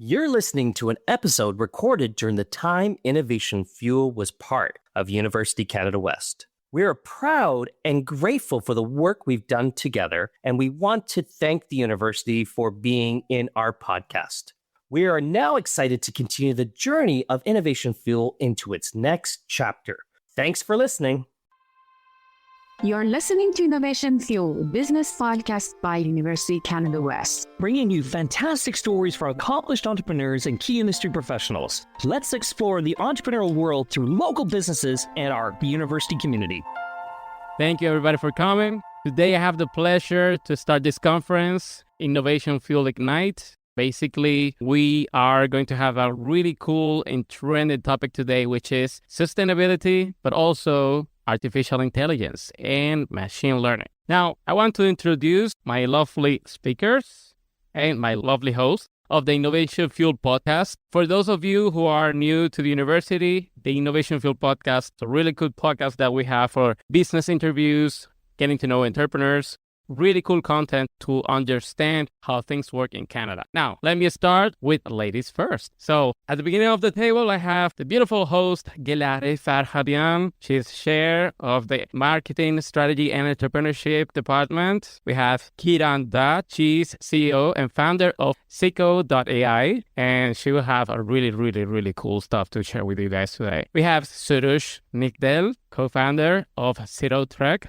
You're listening to an episode recorded during the time Innovation Fuel was part of University Canada West. We are proud and grateful for the work we've done together, and we want to thank the university for being in our podcast. We are now excited to continue the journey of Innovation Fuel into its next chapter. Thanks for listening. You're listening to Innovation Fuel, business podcast by University Canada West, bringing you fantastic stories from accomplished entrepreneurs and key industry professionals. Let's explore the entrepreneurial world through local businesses and our university community. Thank you, everybody, for coming. Today, I have the pleasure to start this conference, Innovation Fuel Ignite. Basically, we are going to have a really cool and trended topic today, which is sustainability, but also artificial intelligence and machine learning. Now, I want to introduce my lovely speakers and my lovely host of the Innovation Fuel podcast. For those of you who are new to the university, the Innovation Fuel podcast is a really good podcast that we have for business interviews, getting to know entrepreneurs, really cool content to understand how things work in Canada. Now, let me start with ladies first. So, at the beginning of the table, I have the beautiful host, Gelareh Farhadian. She's chair of the Marketing, Strategy, and Entrepreneurship Department. We have Kiran Dhatt. She's CEO and founder of Ceco AI, and she will have a really cool stuff to share with you guys today. We have Soroush Nikdel, co-founder of ZeroTrek,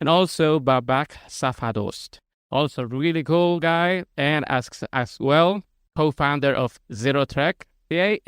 and also Babak Safadost, also really cool guy, and as well, co-founder of ZeroTrek,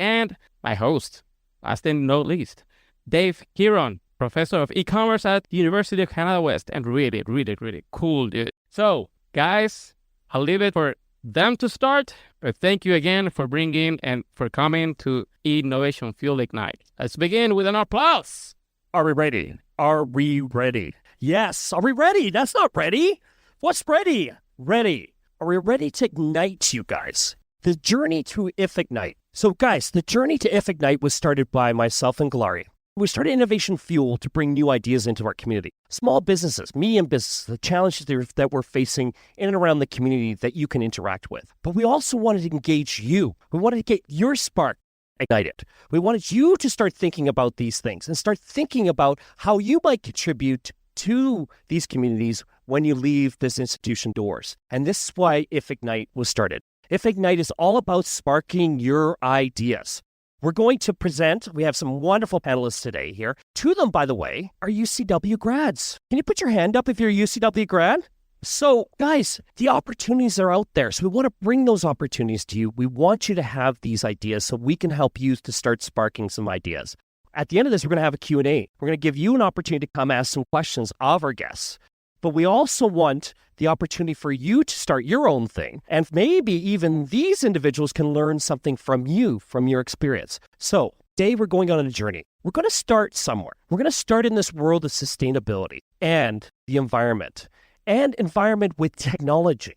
and my host, last and not least, Keighron, professor of e-commerce at University of Canada West, and really cool dude. So, guys, I'll leave it for them to start, but thank you again for bringing and for coming to Innovation Fuel Ignite. Let's begin with an applause. Are we ready? Are we ready? Yes. Are we ready? That's not ready. What's ready? Ready. Are we ready to ignite, you guys? The journey to Ignite. So, guys, the journey to Ignite was started by myself and Gelareh. We started Innovation Fuel to bring new ideas into our community. Small businesses, medium businesses, the challenges that we're facing in and around the community that you can interact with. But we also wanted to engage you. We wanted to get your spark ignited. We wanted you to start thinking about these things and start thinking about how you might contribute to these communities when you leave this institution doors. And this is why Ignite was started. Ignite is all about sparking your ideas. We're going to present, we have some wonderful panelists today here. Two of them, by the way, are UCW grads. Can you put your hand up if you're a UCW grad? So, guys, the opportunities are out there. So we want to bring those opportunities to you. We want you to have these ideas so we can help you to start sparking some ideas. At the end of this, we're going to have a Q&A. We're going to give you an opportunity to come ask some questions of our guests. But we also want the opportunity for you to start your own thing. And maybe even these individuals can learn something from you, from your experience. So today we're going on a journey. We're going to start somewhere. We're going to start in this world of sustainability and the environment. And environment with technology.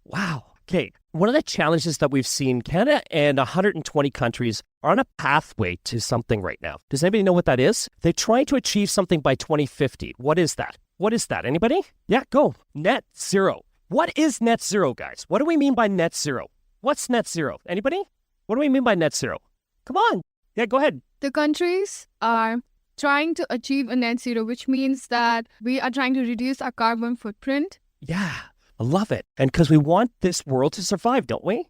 Wow. Okay. One of the challenges that we've seen, Canada and 120 countries are on a pathway to something right now. Does anybody know what that is? They're trying to achieve something by 2050. What is that? What is that? Anybody? Yeah, go. Net zero. What is net zero, guys? What do we mean by net zero? What's net zero? Anybody? What do we mean by net zero? Come on. Yeah, go ahead. The countries are trying to achieve a net zero, which means that we are trying to reduce our carbon footprint. Yeah, I love it. And because we want this world to survive, don't we?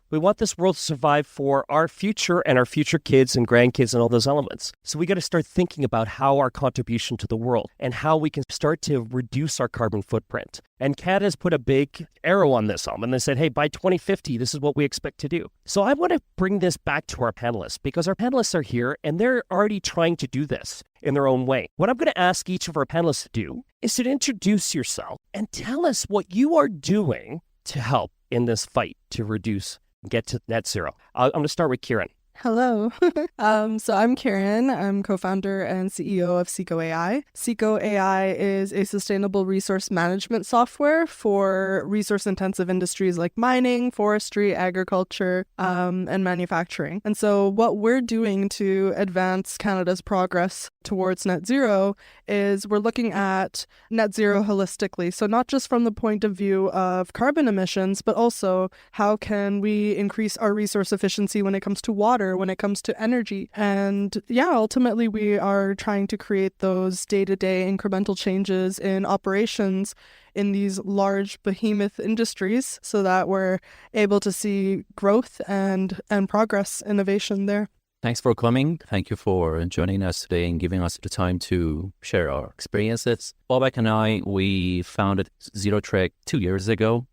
We want this world to survive for our future and our future kids and grandkids and all those elements. So we got to start thinking about how our contribution to the world and how we can start to reduce our carbon footprint. And Canada's put a big arrow on this and they said, hey, by 2050, this is what we expect to do. So I want to bring this back to our panelists because our panelists are here and they're already trying to do this in their own way. What I'm going to ask each of our panelists to do is to introduce yourself and tell us what you are doing to help in this fight to reduce and get to net zero. I'm going to start with Keighron. Hello. So I'm Kiran. I'm co-founder and CEO of Ceco AI. Ceco AI is a sustainable resource management software for resource-intensive industries like mining, forestry, agriculture, and manufacturing. And so what we're doing to advance Canada's progress towards net zero is we're looking at net zero holistically. So not just from the point of view of carbon emissions, but also how can we increase our resource efficiency when it comes to water, when it comes to energy. And yeah, ultimately we are trying to create those day-to-day incremental changes in operations in these large behemoth industries so that we're able to see growth and progress, innovation there. Thanks for coming. Thank you for joining us today and giving us the time to share our experiences. Babak and I, we founded ZeroTrek 2 years ago,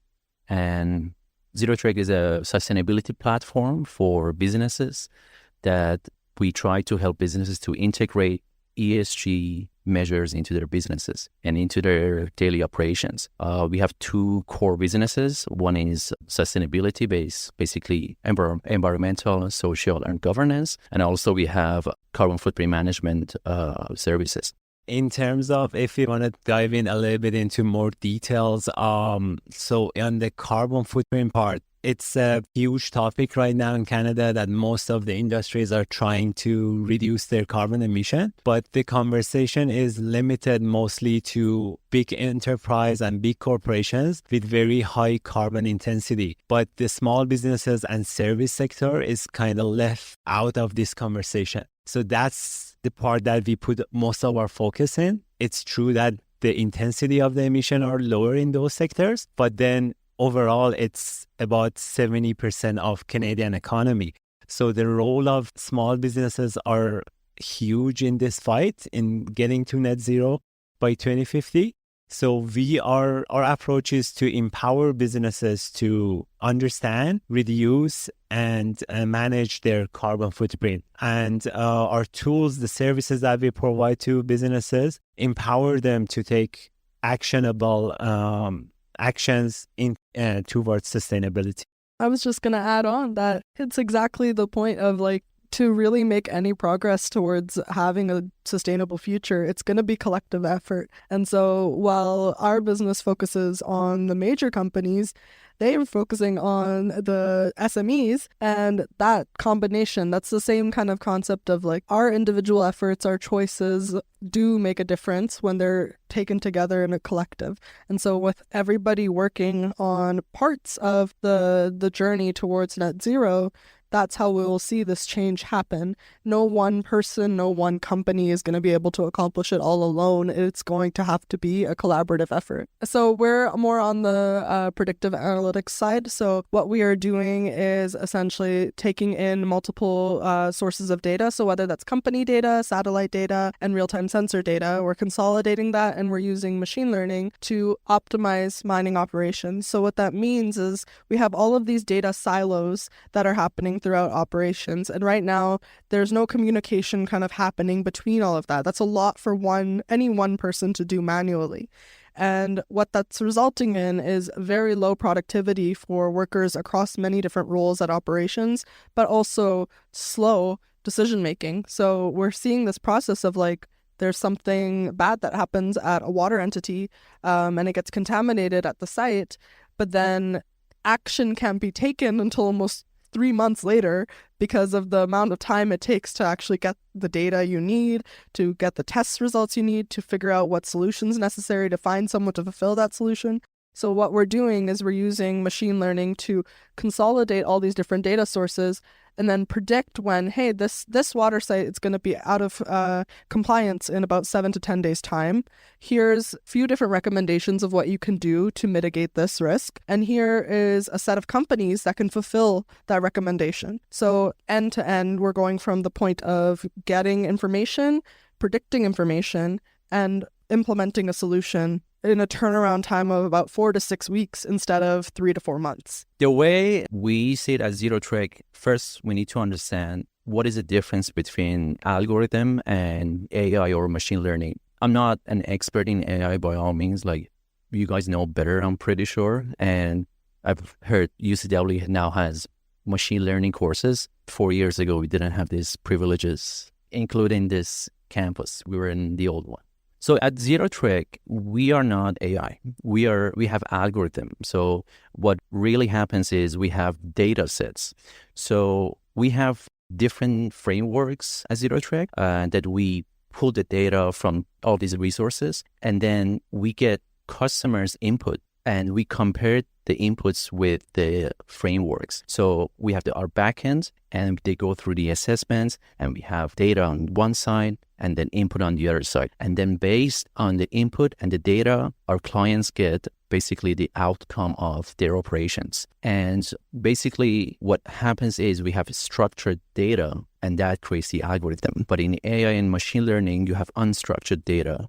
and ZeroTrek is a sustainability platform for businesses that we try to help businesses to integrate ESG measures into their businesses and into their daily operations. We have two core businesses. One is sustainability based, basically environmental, social, and governance. And also we have carbon footprint management services. In terms of, if you want to dive in a little bit into more details, so on the carbon footprint part, it's a huge topic right now in Canada that most of the industries are trying to reduce their carbon emission, but the conversation is limited mostly to big enterprise and big corporations with very high carbon intensity. But the small businesses and service sector is kind of left out of this conversation. So that's the part that we put most of our focus in. It's true that the intensity of the emission are lower in those sectors, but then overall, it's about 70% of Canadian economy. So the role of small businesses are huge in this fight in getting to net zero by 2050. So our approach is to empower businesses to understand, reduce, and manage their carbon footprint. And our tools, the services that we provide to businesses, empower them to take actionable actions towards sustainability. I was just going to add on that it's exactly the point of to really make any progress towards having a sustainable future, it's going to be collective effort. And so while our business focuses on the major companies, they are focusing on the SMEs, and that combination, that's the same kind of concept of our individual efforts, our choices do make a difference when they're taken together in a collective. And so with everybody working on parts of the journey towards net zero, that's how we will see this change happen. No one person, no one company is going to be able to accomplish it all alone. It's going to have to be a collaborative effort. So we're more on the predictive analytics side. So what we are doing is essentially taking in multiple sources of data. So whether that's company data, satellite data, and real-time sensor data, we're consolidating that and we're using machine learning to optimize mining operations. So what that means is we have all of these data silos that are happening throughout operations. And right now, there's no communication kind of happening between all of that. That's a lot for any one person to do manually. And what that's resulting in is very low productivity for workers across many different roles at operations, but also slow decision making. So we're seeing this process of there's something bad that happens at a water entity and it gets contaminated at the site, but then action can't be taken until almost 3 months later because of the amount of time it takes to actually get the data you need, to get the test results you need, to figure out what solutions necessary, to find someone to fulfill that solution. So what we're doing is we're using machine learning to consolidate all these different data sources and then predict when, hey, this water site is going to be out of compliance in about 7 to 10 days' time. Here's a few different recommendations of what you can do to mitigate this risk. And here is a set of companies that can fulfill that recommendation. So end to end, we're going from the point of getting information, predicting information, and implementing a solution in a turnaround time of about 4 to 6 weeks instead of 3 to 4 months. The way we see it at ZeroTrek, first we need to understand what is the difference between algorithm and AI or machine learning. I'm not an expert in AI by all means, you guys know better, I'm pretty sure. And I've heard UCW now has machine learning courses. 4 years ago, we didn't have these privileges, including this campus. We were in the old one. So at ZeroTrek, we are not AI. We have algorithm. So what really happens is we have data sets. So we have different frameworks at ZeroTrek that we pull the data from all these resources, and then we get customers' input and we compare the inputs with the frameworks. So we have our backend, and they go through the assessments, and we have data on one side and then input on the other side. And then based on the input and the data, our clients get basically the outcome of their operations. And basically what happens is we have structured data, and that creates the algorithm. But in AI and machine learning, you have unstructured data,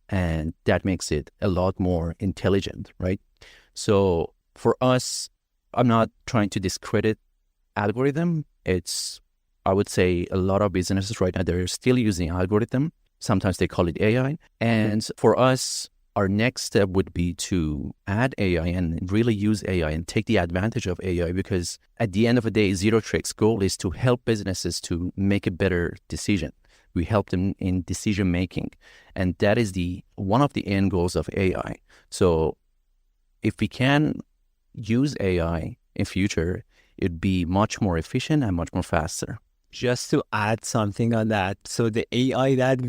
and that makes it a lot more intelligent, right? So for us, I'm not trying to discredit algorithm. I would say a lot of businesses right now, they're still using algorithm. Sometimes they call it AI. And for us, our next step would be to add AI and really use AI and take the advantage of AI, because at the end of the day, ZeroTrek's goal is to help businesses to make a better decision. We help them in decision making. And that is one of the end goals of AI. So if we can use AI in future, it'd be much more efficient and much more faster. Just to add something on that, so the AI that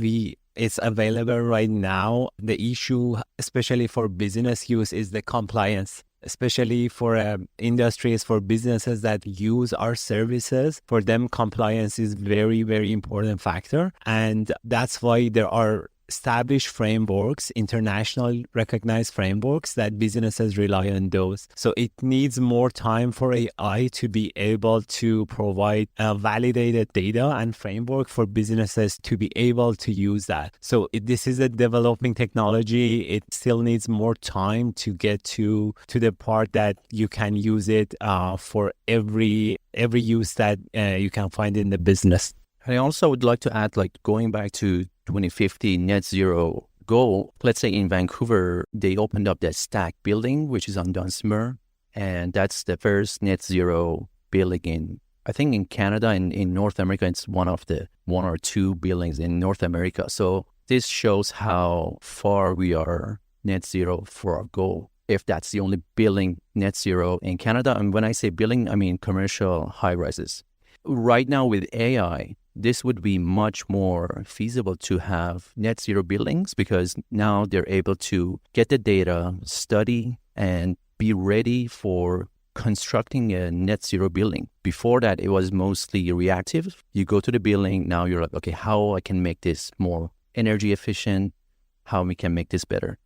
is available right now, the issue, especially for business use, is the compliance, especially for industries, for businesses that use our services. For them, compliance is very, very important factor. And that's why there are established frameworks, international recognized frameworks, that businesses rely on those. So it needs more time for AI to be able to provide validated data and framework for businesses to be able to use that. So this is a developing technology. It still needs more time to get to the part that you can use it for every use that you can find in the business. And I also would like to add, going back to 2050 net zero goal, let's say in Vancouver, they opened up that Stack building, which is on Dunsmuir. And that's the first net zero building I think in Canada and in North America, it's one of the one or two buildings in North America. So this shows how far we are net zero for our goal. If that's the only building net zero in Canada. And when I say building, I mean commercial high rises. Right now with AI, this would be much more feasible to have net zero buildings because now they're able to get the data, study, and be ready for constructing a net zero building. Before that, it was mostly reactive. You go to the building, now you're like, okay, how I can make this more energy efficient, how we can make this better.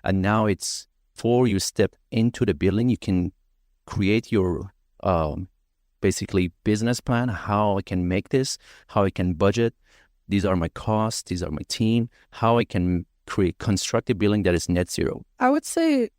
And now it's before you step into the building, you can create your basically business plan, how I can make this, how I can budget. These are my costs, these are my team, how I can construct a building that is net zero. I would say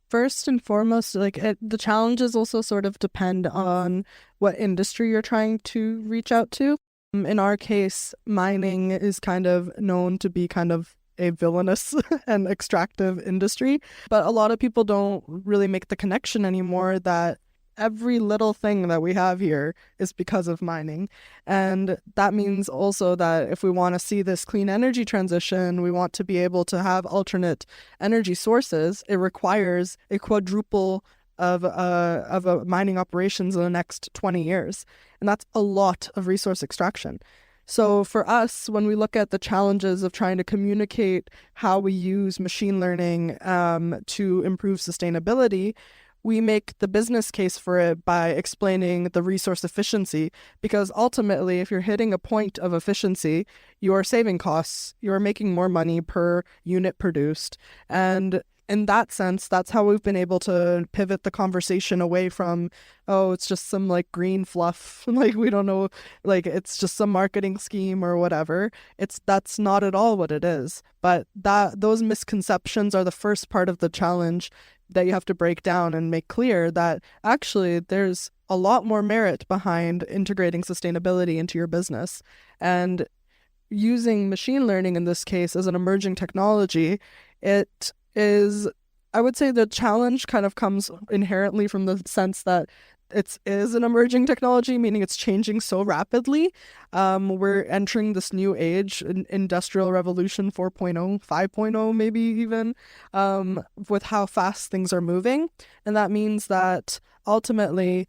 first and foremost, the challenges also sort of depend on what industry you're trying to reach out to. In our case, mining is kind of known to be kind of a villainous and extractive industry, but a lot of people don't really make the connection anymore that every little thing that we have here is because of mining. And that means also that if we want to see this clean energy transition, we want to be able to have alternate energy sources, it requires a quadruple of mining operations in the next 20 years. And that's a lot of resource extraction. So for us, when we look at the challenges of trying to communicate how we use machine learning to improve sustainability, we make the business case for it by explaining the resource efficiency, because ultimately, if you're hitting a point of efficiency, you are saving costs, you are making more money per unit produced. And in that sense, that's how we've been able to pivot the conversation away from, oh, it's just some green fluff, we don't know, it's just some marketing scheme or whatever. That's not at all what it is. But those misconceptions are the first part of the challenge that you have to break down and make clear that actually there's a lot more merit behind integrating sustainability into your business. And using machine learning in this case as an emerging technology, I would say the challenge kind of comes inherently from the sense that it is an emerging technology, meaning it's changing so rapidly. We're entering this new age, industrial revolution 4.0, 5.0, maybe even, with how fast things are moving. And that means that ultimately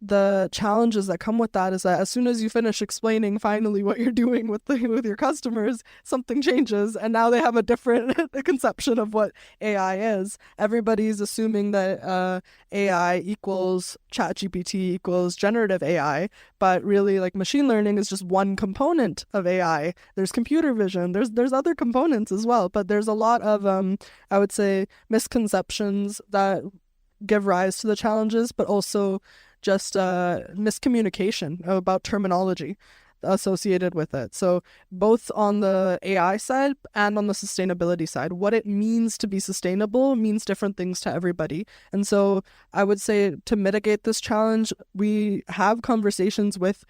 the challenges that come with that is that as soon as you finish explaining finally what you're doing with your customers, something changes, and now they have a different conception of what AI is. Everybody's assuming that AI equals ChatGPT equals generative AI, but really, like, machine learning is just one component of AI. There's computer vision, there's other components as well, but there's a lot of I would say misconceptions that give rise to the challenges, but also just miscommunication about terminology associated with it. So both on the AI side and on the sustainability side, what it means to be sustainable means different things to everybody. And so I would say to mitigate this challenge, we have conversations with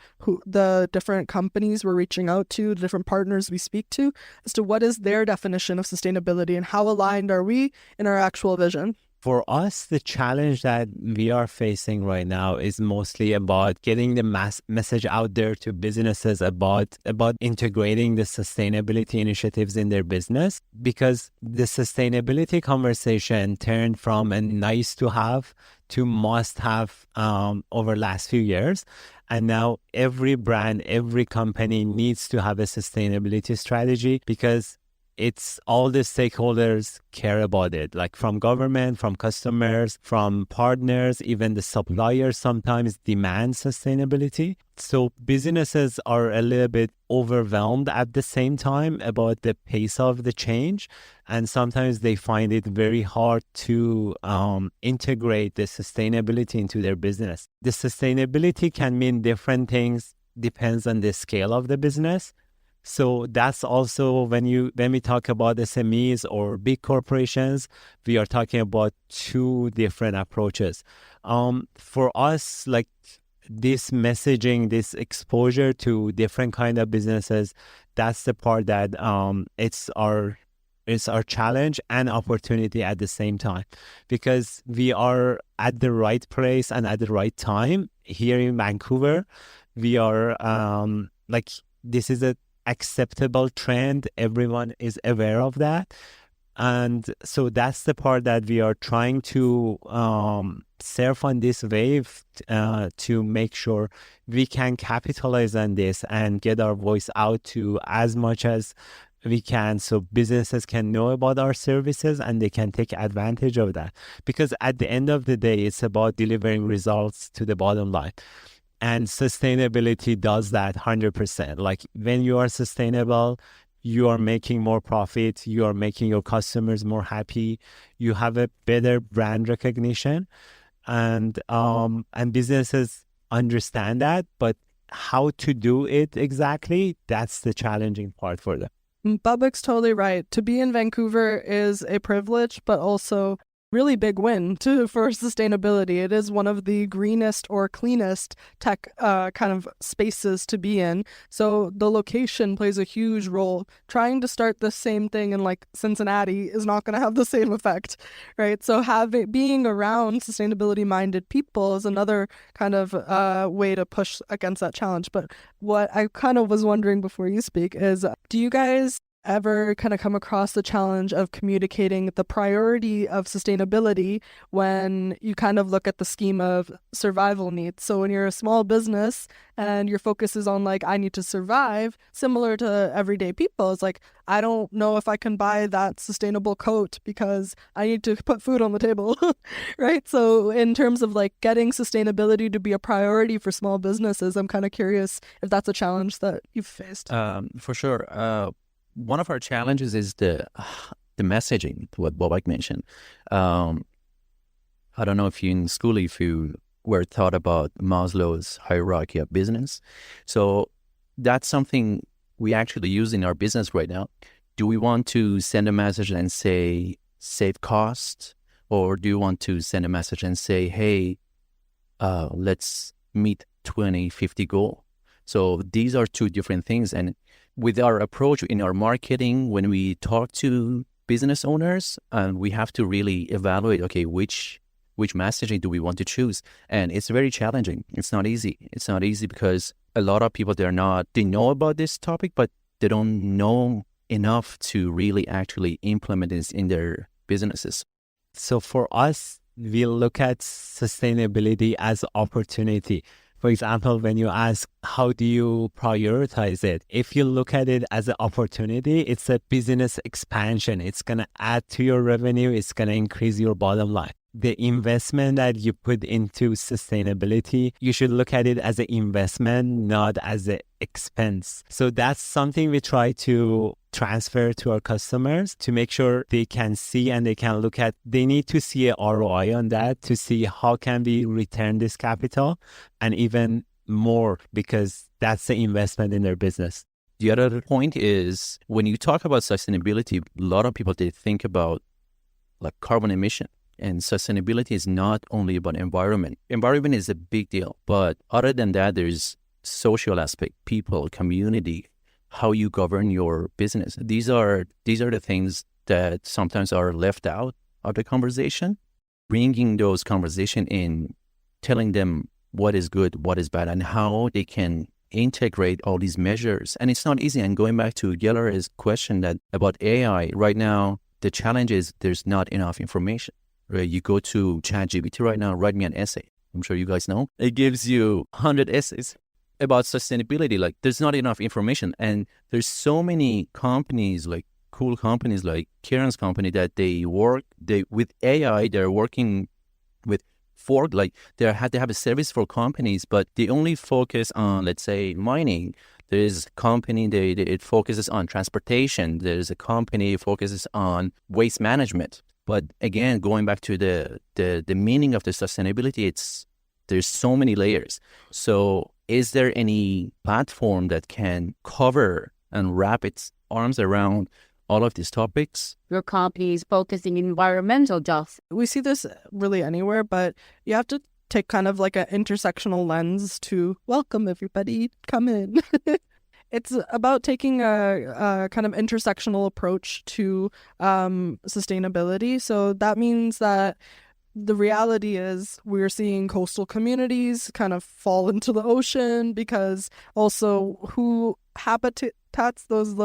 the different companies we're reaching out to, the different partners we speak to, as to what is their definition of sustainability and how aligned are we in our actual vision. For us, the challenge that we are facing right now is mostly about getting the message out there to businesses about integrating the sustainability initiatives in their business, because the sustainability conversation turned from a nice to have to must have over the last few years. And now every brand, every company needs to have a sustainability strategy, because it's all the stakeholders care about it, like from government, from customers, from partners, even the suppliers sometimes demand sustainability. So businesses are a little bit overwhelmed at the same time about the pace of the change. And sometimes they find it very hard to integrate the sustainability into their business. The sustainability can mean different things, depends on the scale of the business. So that's also when we talk about SMEs or big corporations, we are talking about two different approaches. For us, like this messaging, this exposure to different kind of businesses, that's the part that it's our challenge and opportunity at the same time, because we are at the right place and at the right time here in Vancouver. We are this is a acceptable trend. Everyone is aware of that. And so that's the part that we are trying to surf on this wave to make sure we can capitalize on this and get our voice out to as much as we can, so businesses can know about our services and they can take advantage of that. Because at the end of the day, it's about delivering results to the bottom line. And sustainability does that 100%. Like when you are sustainable, you are making more profit, you are making your customers more happy, you have a better brand recognition, and businesses understand that. But how to do it exactly, that's the challenging part for them. Babak's totally right. To be in Vancouver is a privilege, but also really big win for sustainability. It is one of the greenest or cleanest tech kind of spaces to be in. So the location plays a huge role. Trying to start the same thing in like Cincinnati is not going to have the same effect, right? So being around sustainability minded people is another kind of way to push against that challenge. But what I kind of was wondering before you speak is, do you guys ever kind of come across the challenge of communicating the priority of sustainability when you kind of look at the scheme of survival needs? So when you're a small business and your focus is on like, I need to survive, similar to everyday people, it's like, I don't know if I can buy that sustainable coat because I need to put food on the table, right? So in terms of like getting sustainability to be a priority for small businesses, I'm kind of curious if that's a challenge that you've faced. For sure. One of our challenges is the messaging, what Babak mentioned. I don't know if you in school, if you were taught about Maslow's hierarchy of business. So that's something we actually use in our business right now. Do we want to send a message and say, save costs? Or do you want to send a message and say, hey, let's meet 2050 goal? So these are two different things. And with our approach in our marketing, when we talk to business owners, we have to really evaluate, okay, which which messaging do we want to choose? And it's very challenging. It's not easy. It's not easy because a lot of people, they know about this topic, but they don't know enough to really actually implement this in their businesses. So for us, we look at sustainability as opportunity. For example, when you ask, how do you prioritize it? If you look at it as an opportunity, it's a business expansion. It's going to add to your revenue. It's going to increase your bottom line. The investment that you put into sustainability, you should look at it as an investment, not as an expense. So that's something we try to transfer to our customers to make sure they can see and they can look at. They need to see a ROI on that to see how can we return this capital, and even more, because that's the investment in their business. The other point is, when you talk about sustainability, a lot of people, they think about like carbon emission. And sustainability is not only about environment. Environment is a big deal. But other than that, there's social aspect, people, community, how you govern your business. These are the things that sometimes are left out of the conversation. Bringing those conversation in, telling them what is good, what is bad, and how they can integrate all these measures. And it's not easy. And going back to Gelareh's question about AI, right now, the challenge is there's not enough information. Right? You go to ChatGPT right now, write me an essay. I'm sure you guys know. It gives you 100 essays about sustainability. Like, there's not enough information. And there's so many companies, like cool companies like Keighron's company, that with AI, they're working with they have a service for companies, but they only focus on, let's say, mining. There's a company, it focuses on transportation. There's a company focuses on waste management. But again, going back to the meaning of the sustainability, there's so many layers. So is there any platform that can cover and wrap its arms around all of these topics? Your company is focusing environmental justice. We see this really anywhere, but you have to take kind of like an intersectional lens to welcome everybody, come in. It's about taking a kind of intersectional approach to sustainability. So that means that the reality is we're seeing coastal communities kind of fall into the ocean, because also who habitats those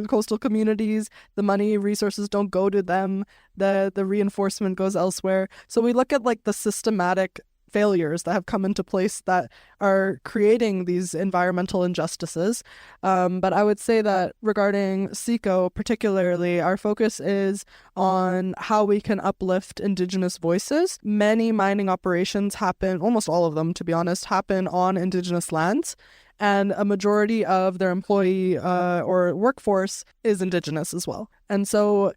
coastal communities, the money, resources don't go to them, the reinforcement goes elsewhere. So we look at like the systematic failures that have come into place that are creating these environmental injustices. But I would say that regarding Ceco particularly, our focus is on how we can uplift Indigenous voices. Many mining operations happen, almost all of them to be honest, happen on Indigenous lands. And a majority of their employee or workforce is Indigenous as well. And so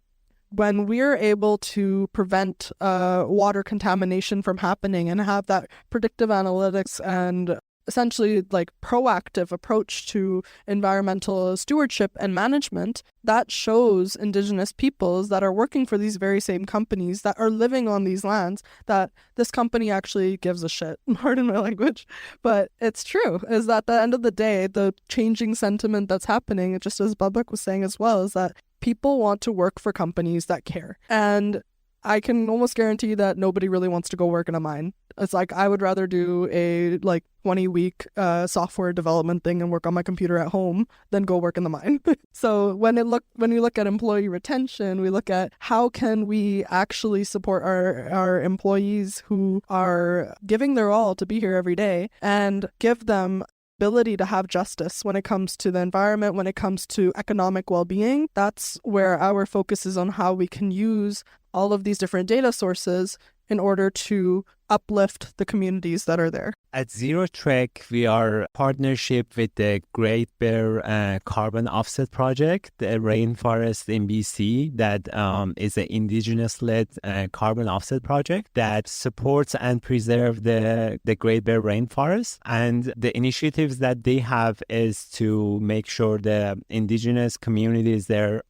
when we're able to prevent water contamination from happening and have that predictive analytics and essentially like proactive approach to environmental stewardship and management, that shows Indigenous peoples that are working for these very same companies that are living on these lands that this company actually gives a shit. Pardon my language. But it's true, is that at the end of the day, the changing sentiment that's happening, just as Babak was saying as well, is that people want to work for companies that care. And I can almost guarantee that nobody really wants to go work in a mine. It's like, I would rather do a 20-week software development thing and work on my computer at home than go work in the mine. So when we look at employee retention, we look at how can we actually support our employees who are giving their all to be here every day, and give them ability to have justice when it comes to the environment, when it comes to economic well-being. That's where our focus is, on how we can use all of these different data sources in order to uplift the communities that are there. At ZeroTrek, we are partnership with the Great Bear Carbon Offset Project, the rainforest in BC that is an indigenous-led carbon offset project that supports and preserves the Great Bear rainforest. And the initiatives that they have is to make sure the indigenous communities there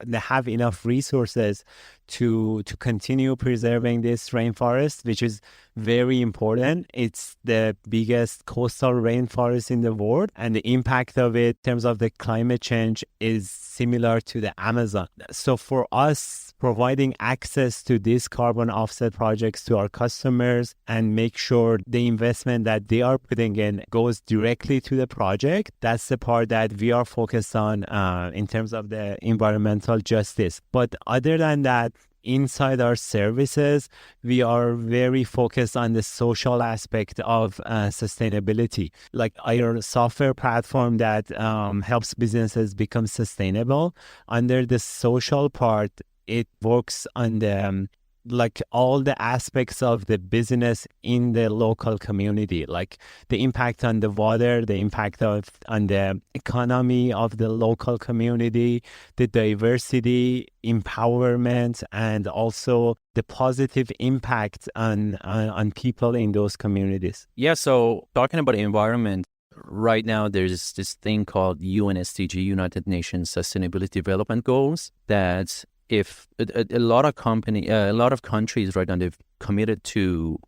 they have enough resources to continue preserving this rainforest, which is very important. It's the biggest coastal rainforest in the world, and the impact of it in terms of the climate change is similar to the Amazon. So for us, providing access to these carbon offset projects to our customers and make sure the investment that they are putting in goes directly to the project, that's the part that we are focused on in terms of the environmental justice. But other than that, inside our services, we are very focused on the social aspect of sustainability. Like our software platform that helps businesses become sustainable. Under the social part, it works on the like all the aspects of the business in the local community, like the impact on the water, the impact on the economy of the local community, the diversity, empowerment, and also the positive impact on people in those communities. Yeah, so talking about environment, right now there's this thing called UNSDG, United Nations Sustainability Development Goals, that if a lot of countries right now, they've committed to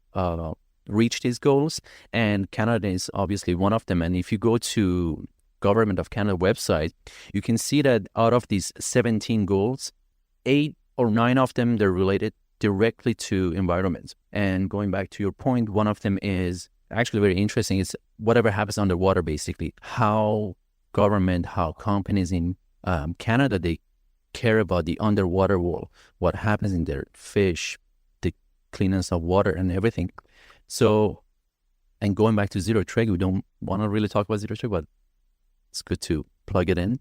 reach these goals, and Canada is obviously one of them. And if you go to Government of Canada website, you can see that out of these 17 goals, 8 or 9 of them, they're related directly to environment. And going back to your point, one of them is actually very interesting. It's whatever happens underwater, basically. How government, how companies in Canada, they care about the underwater world, what happens in their fish, the cleanness of water and everything. So, and going back to ZeroTrek, we don't want to really talk about ZeroTrek, but it's good to plug it in.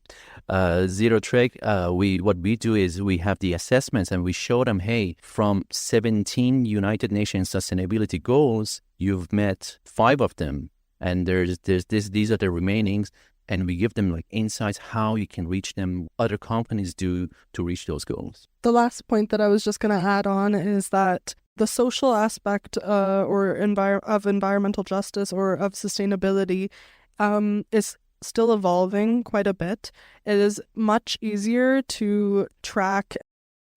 ZeroTrek, what we do is we have the assessments and we show them, hey, from 17 United Nations sustainability goals, you've met 5 of them, and these are the remainings. And we give them like insights how you can reach them, other companies do to reach those goals. The last point that I was just going to add on is that the social aspect of environmental justice or of sustainability is still evolving quite a bit. It is much easier to track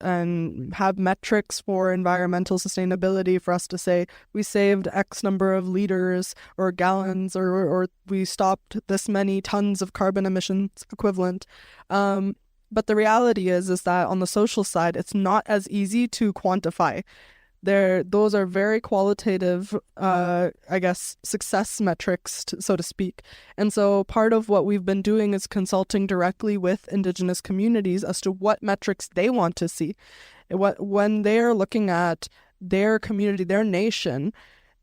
and have metrics for environmental sustainability for us to say we saved X number of liters or gallons or we stopped this many tons of carbon emissions equivalent. But the reality is that on the social side, it's not as easy to quantify. Those are very qualitative, success metrics, so to speak. And so part of what we've been doing is consulting directly with Indigenous communities as to what metrics they want to see. When they're looking at their community, their nation,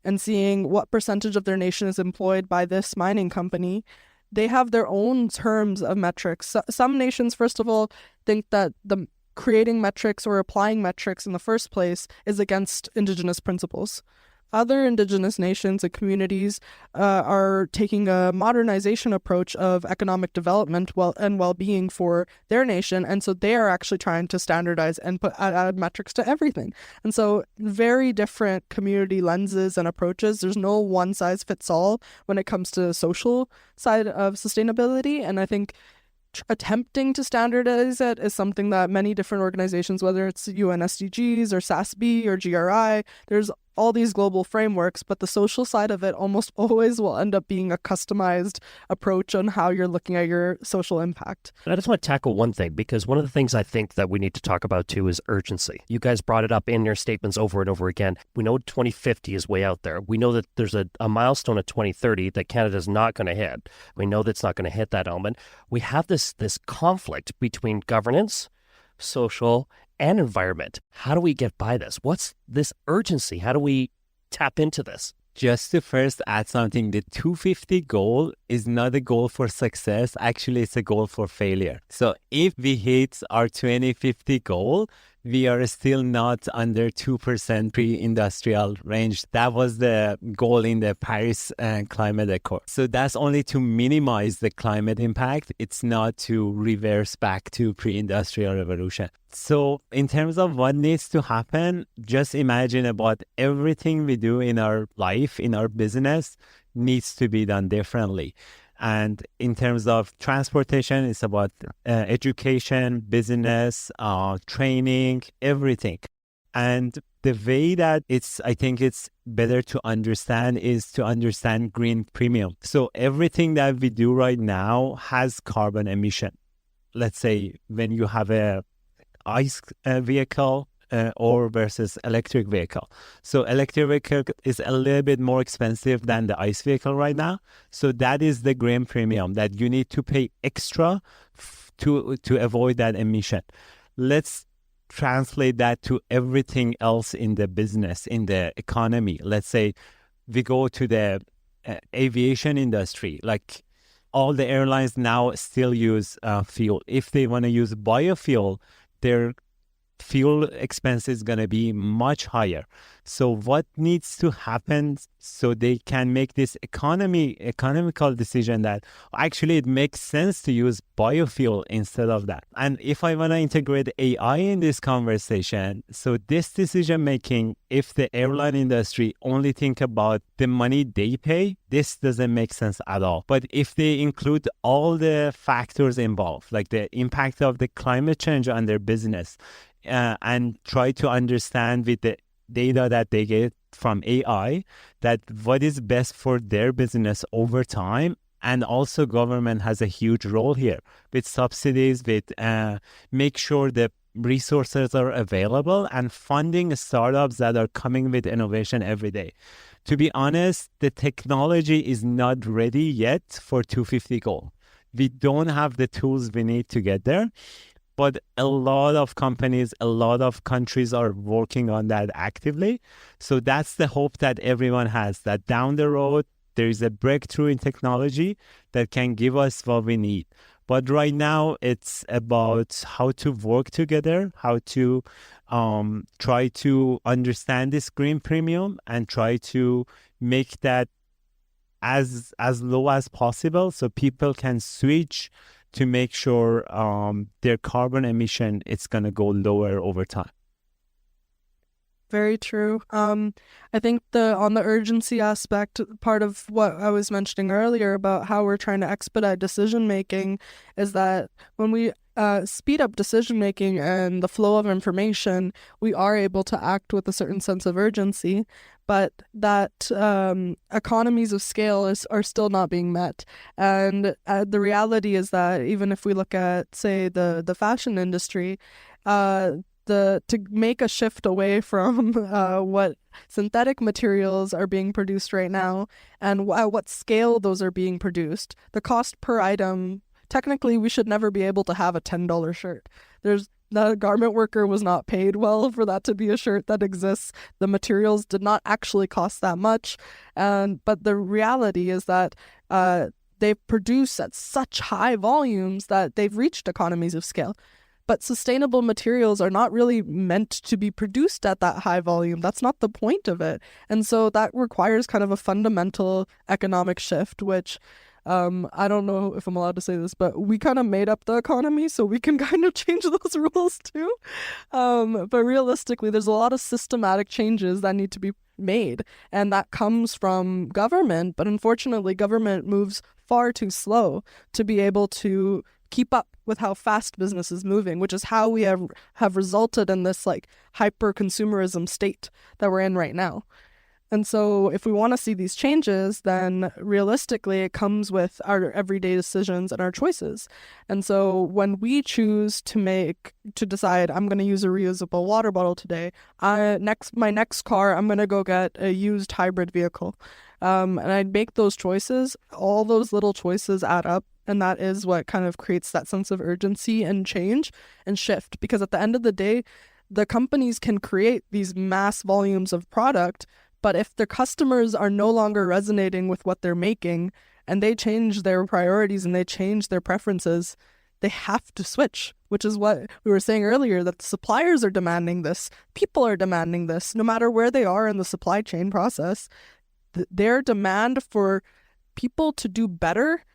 and seeing what percentage of their nation is employed by this mining company, they have their own terms of metrics. Some nations, first of all, think that the creating metrics or applying metrics in the first place is against Indigenous principles. Other Indigenous nations and communities are taking a modernization approach of economic development and well-being for their nation, and so they are actually trying to standardize and add metrics to everything. And so very different community lenses and approaches. There's no one-size-fits-all when it comes to the social side of sustainability, and I think attempting to standardize it is something that many different organizations, whether it's UN SDGs or SASB or GRI, there's all these global frameworks, but the social side of it almost always will end up being a customized approach on how you're looking at your social impact. I just want to tackle one thing, because one of the things I think that we need to talk about too is urgency. You guys brought it up in your statements over and over again. We know 2050 is way out there. We know that there's a milestone of 2030 that Canada's not going to hit. We know that's not going to hit that element. We have this conflict between governance, social, and environment. How do we get by this? What's this urgency? How do we tap into this? Just to first add something, the 250 goal is not a goal for success. Actually, it's a goal for failure. So if we hit our 2050 goal, we are still not under 2% pre-industrial range. That was the goal in the Paris Climate Accord. So that's only to minimize the climate impact. It's not to reverse back to pre-industrial revolution. So in terms of what needs to happen, just imagine about everything we do in our life, in our business, needs to be done differently. And in terms of transportation, it's about education, business, training, everything. And the way that I think it's better to understand is to understand green premium. So everything that we do right now has carbon emission. Let's say when you have a ICE vehicle or versus electric vehicle. So electric vehicle is a little bit more expensive than the ICE vehicle right now. So that is the green premium that you need to pay extra to avoid that emission. Let's translate that to everything else in the business, in the economy. Let's say we go to the aviation industry, like all the airlines now still use fuel. If they want to use biofuel, their fuel expense is going to be much higher. So what needs to happen so they can make this economical decision that actually it makes sense to use biofuel instead of that? And if I want to integrate AI in this conversation, so this decision making, if the airline industry only think about the money they pay, this doesn't make sense at all. But if they include all the factors involved, like the impact of the climate change on their business, and try to understand with the data that they get from AI that what is best for their business over time. And also government has a huge role here with subsidies, with make sure the resources are available and funding startups that are coming with innovation every day. To be honest, the technology is not ready yet for 250 goal. We don't have the tools we need to get there. But a lot of companies, a lot of countries are working on that actively. So that's the hope that everyone has, that down the road, there is a breakthrough in technology that can give us what we need. But right now, it's about how to work together, how to try to understand this green premium and try to make that as low as possible so people can switch to make sure their carbon emission is going to go lower over time. Very true. I think on the urgency aspect, part of what I was mentioning earlier about how we're trying to expedite decision making is that when we speed up decision making and the flow of information, we are able to act with a certain sense of urgency, but that economies of scale are still not being met. And the reality is that even if we look at, say, the fashion industry, to make a shift away from what synthetic materials are being produced right now and at what scale those are being produced, the cost per item, technically we should never be able to have a $10 shirt. The garment worker was not paid well for that to be a shirt that exists. The materials did not actually cost that much. But the reality is that they produce at such high volumes that they've reached economies of scale. But sustainable materials are not really meant to be produced at that high volume. That's not the point of it. And so that requires kind of a fundamental economic shift, which I don't know if I'm allowed to say this, but we kind of made up the economy, so we can kind of change those rules too. But realistically, there's a lot of systematic changes that need to be made, and that comes from government. But unfortunately, government moves far too slow to be able to keep up with how fast business is moving, which is how we have resulted in this like hyper consumerism state that we're in right now. And so if we want to see these changes, then realistically it comes with our everyday decisions and our choices. And so when we choose to decide I'm going to use a reusable water bottle today, my next car, I'm going to go get a used hybrid vehicle. And I'd make those choices. All those little choices add up. And that is what kind of creates that sense of urgency and change and shift. Because at the end of the day, the companies can create these mass volumes of product, but if their customers are no longer resonating with what they're making and they change their priorities and they change their preferences, they have to switch, which is what we were saying earlier, that the suppliers are demanding this. People are demanding this, no matter where they are in the supply chain process. Their demand for people to do better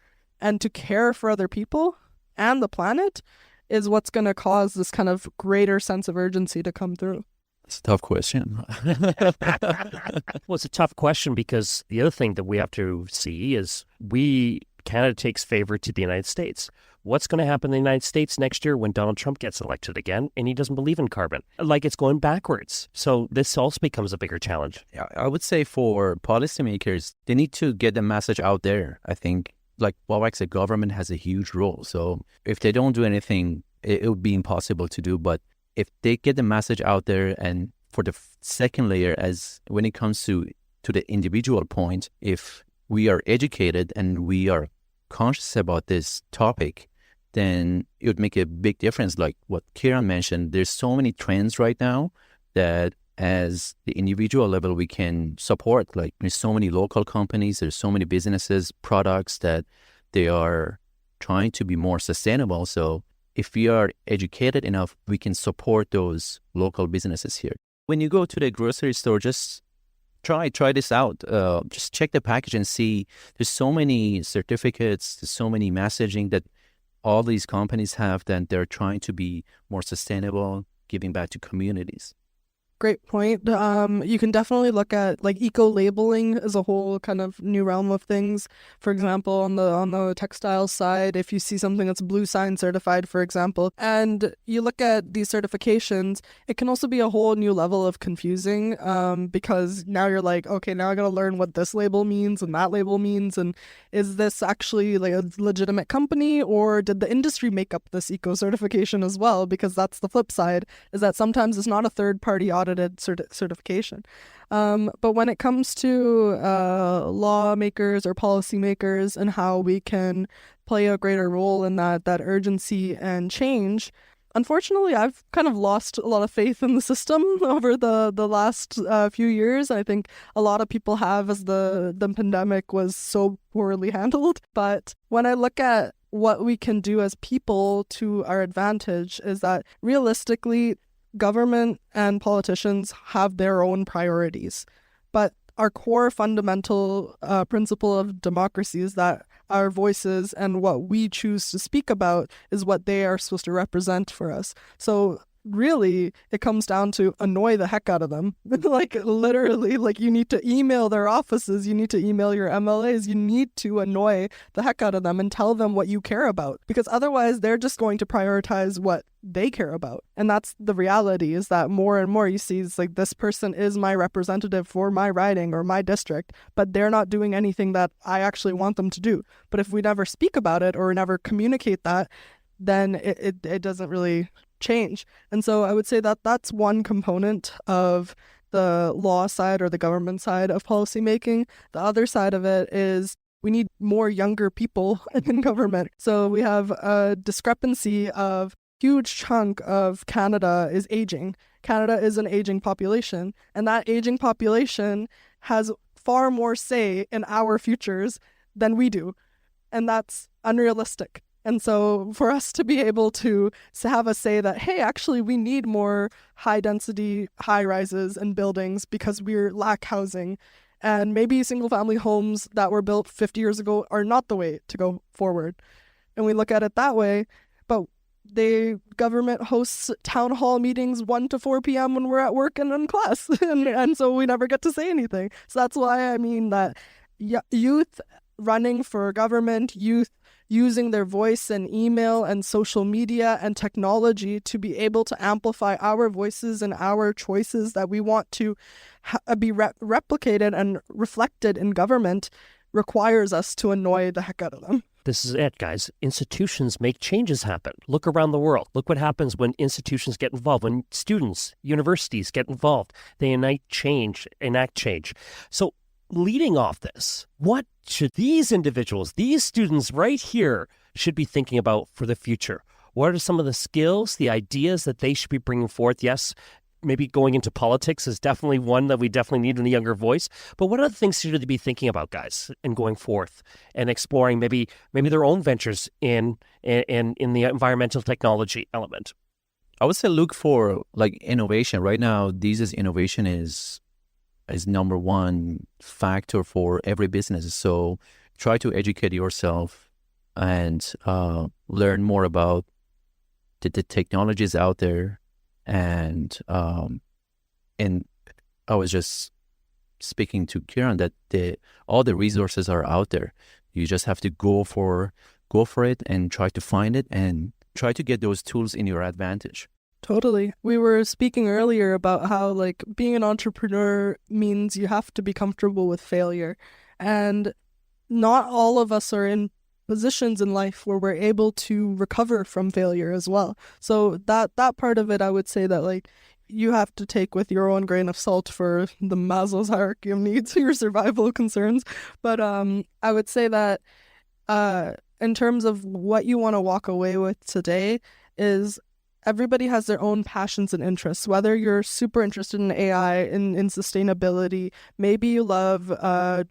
and to care for other people and the planet is what's going to cause this kind of greater sense of urgency to come through. It's a tough question. Well, it's a tough question because the other thing that we have to see is Canada takes favor to the United States. What's going to happen in the United States next year when Donald Trump gets elected again and he doesn't believe in carbon? Like, it's going backwards. So this also becomes a bigger challenge. Yeah, I would say for policymakers, they need to get the message out there. I think, like Babak said, government has a huge role. So if they don't do anything, it would be impossible to do. But if they get the message out there, and for the second layer, as when it comes to the individual point, if we are educated and we are conscious about this topic, then it would make a big difference. Like what Keighron mentioned, there's so many trends right now that as the individual level we can support. Like there's so many local companies, there's so many businesses, products that they are trying to be more sustainable. So if we are educated enough, we can support those local businesses here. When you go to the grocery store, just try this out. Just check the package and see. There's so many certificates, there's so many messaging that all these companies have that they're trying to be more sustainable, giving back to communities. Great point. You can definitely look at like eco-labeling as a whole kind of new realm of things. For example, on the textile side, if you see something that's Blue Sign certified, for example, and you look at these certifications, it can also be a whole new level of confusing because now you're like, okay, now I gotta learn what this label means and that label means, and is this actually like a legitimate company, or did the industry make up this eco certification as well? Because that's the flip side, is that sometimes it's not a third-party audited certification. But when it comes to lawmakers or policymakers and how we can play a greater role in that urgency and change, unfortunately, I've kind of lost a lot of faith in the system over the last few years. I think a lot of people have, as the pandemic was so poorly handled. But when I look at what we can do as people to our advantage, is that realistically, government and politicians have their own priorities, but our core fundamental principle of democracy is that our voices and what we choose to speak about is what they are supposed to represent for us. So really, it comes down to annoy the heck out of them. Like literally, like you need to email their offices, you need to email your MLAs, you need to annoy the heck out of them and tell them what you care about, because otherwise they're just going to prioritize what they care about. And that's the reality, is that more and more you see it's like, this person is my representative for my riding or my district, but they're not doing anything that I actually want them to do. But if we never speak about it or never communicate that, then it doesn't really change. And so I would say that that's one component of the law side or the government side of policymaking. The other side of it is we need more younger people in government. So we have a discrepancy of huge chunk of Canada is aging. Canada is an aging population, and that aging population has far more say in our futures than we do. And that's unrealistic. And so for us to be able to have a say that, hey, actually we need more high density high rises and buildings because we lack housing, and maybe single family homes that were built 50 years ago are not the way to go forward. And we look at it that way, but the government hosts town hall meetings 1 to 4 p.m. when we're at work and in class. and so we never get to say anything. So that's why I mean that youth running for government, youth using their voice and email and social media and technology to be able to amplify our voices and our choices that we want to be replicated and reflected in government requires us to annoy the heck out of them. This is it, guys. Institutions make changes happen. Look around the world. Look what happens when institutions get involved, when students, universities get involved. They enact change. So leading off this, what should these individuals, these students right here, should be thinking about for the future? What are some of the skills, the ideas that they should be bringing forth? Yes, maybe going into politics is definitely one that we definitely need in a younger voice. But what other things should they be thinking about, guys, and going forth and exploring maybe their own ventures in the environmental technology element? I would say look for like innovation. Right now, innovation is number one factor for every business. So try to educate yourself and learn more about the technologies out there. And I was just speaking to Keighron that all the resources are out there. You just have to go for it and try to find it and try to get those tools in your advantage. Totally. We were speaking earlier about how like being an entrepreneur means you have to be comfortable with failure. And not all of us are in positions in life where we're able to recover from failure as well. So that part of it, I would say that like you have to take with your own grain of salt for the Maslow's hierarchy of needs, your survival concerns. But I would say that in terms of what you want to walk away with today is everybody has their own passions and interests, whether you're super interested in AI, in sustainability, maybe you love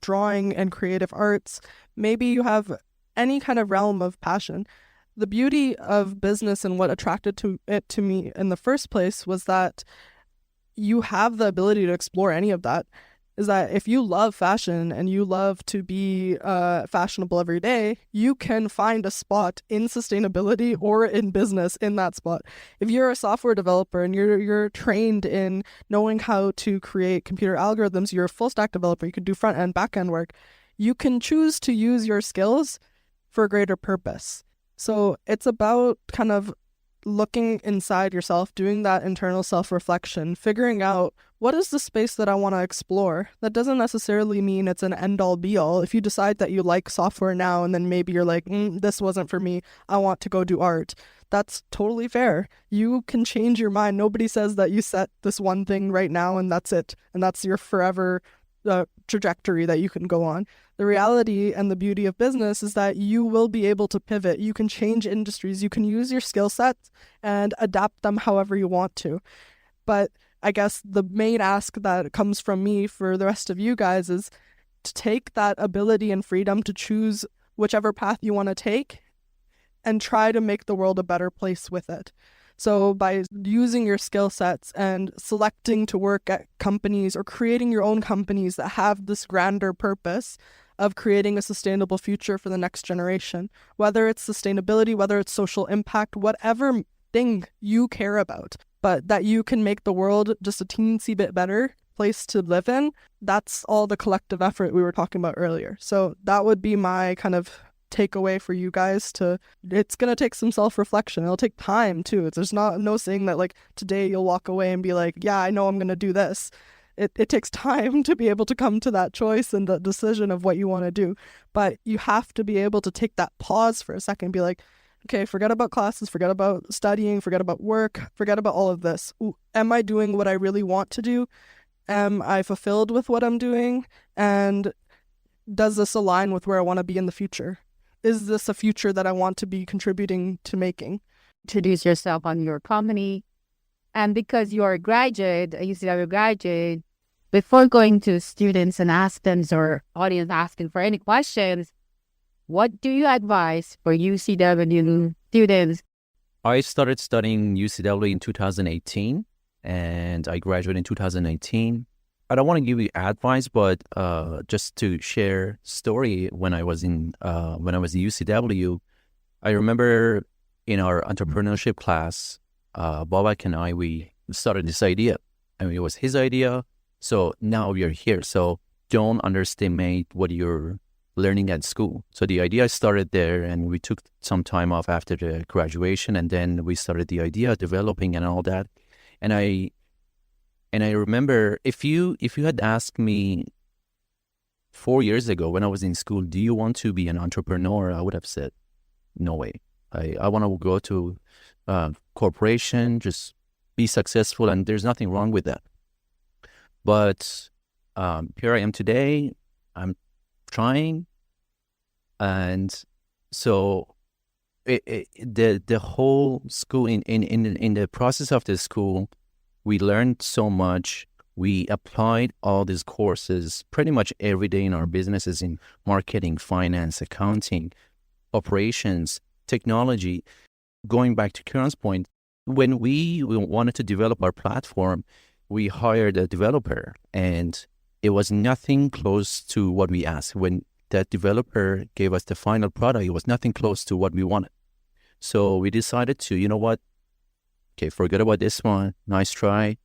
drawing and creative arts, maybe you have any kind of realm of passion. The beauty of business and what attracted it to me in the first place was that you have the ability to explore any of that. Is that if you love fashion and you love to be fashionable every day, you can find a spot in sustainability or in business in that spot. If you're a software developer and you're trained in knowing how to create computer algorithms, you're a full stack developer, you could do front end, back end work, you can choose to use your skills for a greater purpose. So it's about kind of looking inside yourself, doing that internal self-reflection, figuring out what is the space that I want to explore. That doesn't necessarily mean it's an end-all be-all. If you decide that you like software now and then maybe you're like, this wasn't for me, I want to go do art, that's totally fair. You can change your mind. Nobody says that you set this one thing right now and that's it, and that's your forever trajectory that you can go on. The reality and the beauty of business is that you will be able to pivot. You can change industries. You can use your skill sets and adapt them however you want to. But I guess the main ask that comes from me for the rest of you guys is to take that ability and freedom to choose whichever path you want to take and try to make the world a better place with it. So by using your skill sets and selecting to work at companies or creating your own companies that have this grander purpose of creating a sustainable future for the next generation, whether it's sustainability, whether it's social impact, whatever thing you care about, but that you can make the world just a teensy bit better place to live in, that's all the collective effort we were talking about earlier. So that would be my kind of takeaway for you guys. It's going to take some self-reflection. It'll take time too. There's no saying that like today you'll walk away and be like, yeah, I know I'm going to do this. It takes time to be able to come to that choice and the decision of what you want to do. But you have to be able to take that pause for a second and be like, okay, forget about classes, forget about studying, forget about work, forget about all of this. Am I doing what I really want to do? Am I fulfilled with what I'm doing? And does this align with where I want to be in the future? Is this a future that I want to be contributing to making? Introduce yourself on your company. And because you're a graduate, a UCW graduate, before going to students and ask them, or audience asking for any questions, what do you advise for UCW students? I started studying UCW in 2018 and I graduated in 2019. I don't want to give you advice, but just to share story when I was in UCW, I remember in our entrepreneurship class, Babak and I, we started this idea. I mean, it was his idea. So now we are here. So don't underestimate what you're learning at school. So the idea started there, and we took some time off after the graduation, and then we started the idea developing and all that. And I remember if you had asked me 4 years ago when I was in school, do you want to be an entrepreneur? I would have said, no way. I want to go to corporation, just be successful, and there's nothing wrong with that. But here I am today. I'm trying, and so the whole school in the process of the school, we learned so much. We applied all these courses pretty much every day in our businesses, in marketing, finance, accounting, operations, technology. Going back to Keiron's point, when we wanted to develop our platform, we hired a developer, and it was nothing close to what we asked. When that developer gave us the final product, it was nothing close to what we wanted. So we decided to, you know what? Okay, forget about this one. Nice try.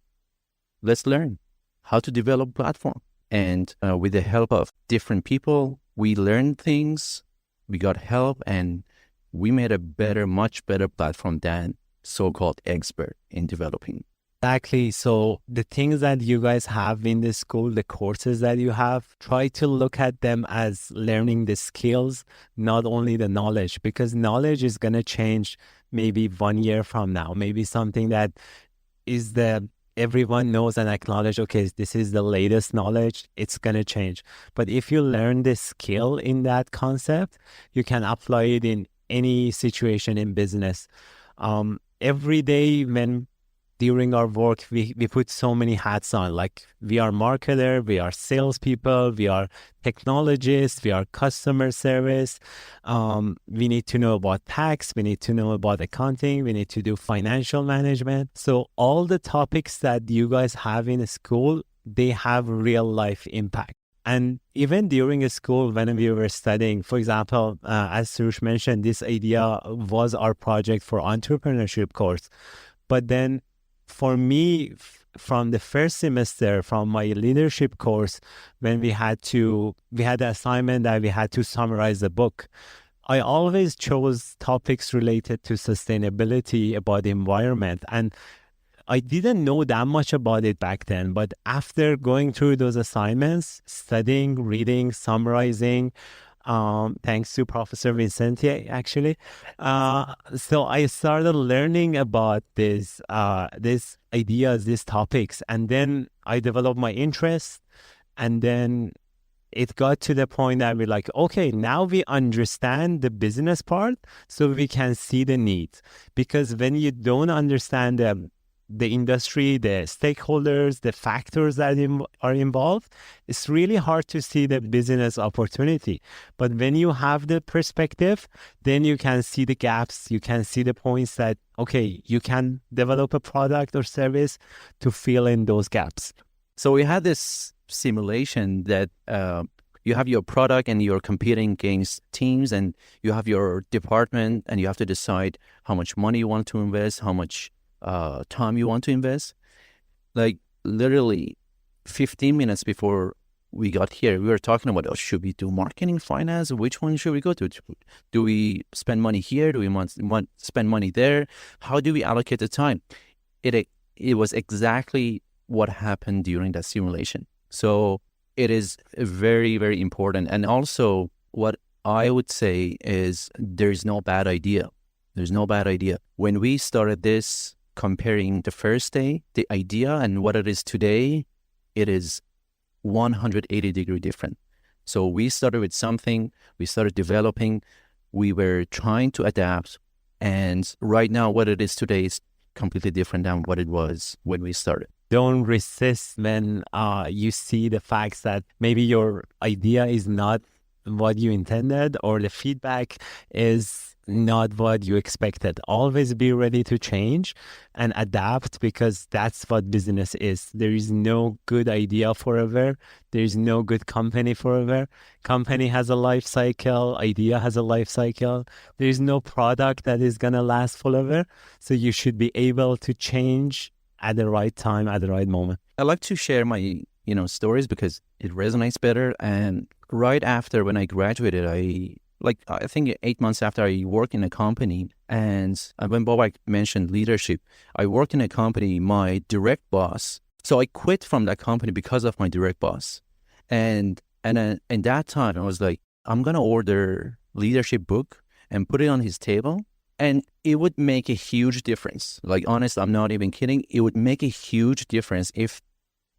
Let's learn how to develop a platform. And with the help of different people, we learned things, we got help, and we made a much better platform than so-called expert in developing. Exactly. So the things that you guys have in the school, the courses that you have, try to look at them as learning the skills, not only the knowledge, because knowledge is going to change maybe 1 year from now, maybe something that is everyone knows and acknowledge, okay, this is the latest knowledge, it's going to change. But if you learn the skill in that concept, you can apply it in any situation in business. Every day during our work, we put so many hats on. Like we are marketer, we are salespeople, we are technologists, we are customer service. We need to know about tax, we need to know about accounting, we need to do financial management. So all the topics that you guys have in school, they have real life impact. And even during school, when we were studying, for example, as Soroush mentioned, this idea was our project for entrepreneurship course. But then for me, from the first semester, from my leadership course, when we had the assignment that we had to summarize the book, I always chose topics related to sustainability, about the environment. And I didn't know that much about it back then, but after going through those assignments, studying, reading, summarizing, thanks to Professor Vincenti, actually. So I started learning about these ideas, these topics, and then I developed my interest. And then it got to the point that we're like, okay, now we understand the business part, so we can see the needs. Because when you don't understand the industry, the stakeholders, the factors that are involved, it's really hard to see the business opportunity. But when you have the perspective, then you can see the gaps, you can see the points that, okay, you can develop a product or service to fill in those gaps. So we had this simulation that you have your product and you're competing against teams, and you have your department, and you have to decide how much money you want to invest, how much time you want to invest. Like literally 15 minutes before we got here, we were talking about, oh, should we do marketing, finance? Which one should we go to? Do we spend money here? Do we want spend money there? How do we allocate the time? It was exactly what happened during that simulation. So it is very, very important. And also what I would say is there's no bad idea. There's no bad idea. When we started this, comparing the first day, the idea, and what it is today, it is 180-degree different. So we started with something, we started developing, we were trying to adapt, and right now what it is today is completely different than what it was when we started. Don't resist when you see the facts that maybe your idea is not what you intended, or the feedback is not what you expected. Always be ready to change and adapt, because that's what business is. There is no good idea forever. There is no good company forever. Company has a life cycle. Idea has a life cycle. There is no product that is going to last forever. So you should be able to change at the right time, at the right moment. I like to share my stories because it resonates better. And right after when I graduated, I think 8 months after, I worked in a company. And when Babak mentioned leadership, I worked in a company, my direct boss. So I quit from that company because of my direct boss. And in that time, I was like, I'm going to order leadership book and put it on his table. And it would make a huge difference. Like, honest, I'm not even kidding. It would make a huge difference if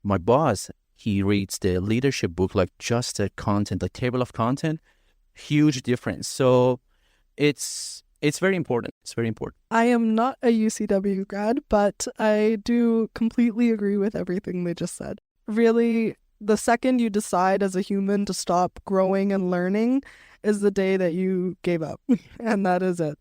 my boss, he reads the leadership book, like just the content, the table of content. Huge difference. So it's very important. It's very important. I am not a UCW grad, but I do completely agree with everything they just said. Really, the second you decide as a human to stop growing and learning is the day that you gave up. And that is it.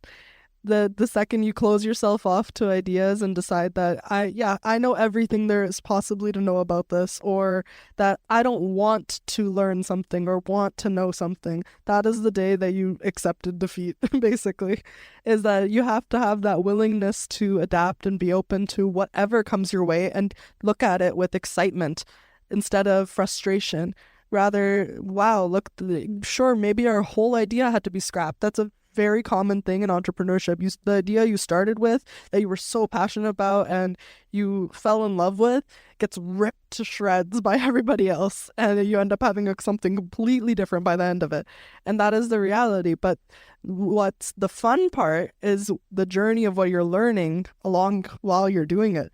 The second you close yourself off to ideas and decide that I know everything there is possibly to know about this, or that I don't want to learn something or want to know something, that is the day that you accepted defeat, basically. Is that you have to have that willingness to adapt and be open to whatever comes your way and look at it with excitement instead of frustration. Rather, wow, look, sure, maybe our whole idea had to be scrapped. That's a very common thing in entrepreneurship. The idea you started with, that you were so passionate about and you fell in love with, gets ripped to shreds by everybody else, and you end up having something completely different by the end of it. And that is the reality. But what's the fun part is the journey of what you're learning along while you're doing it.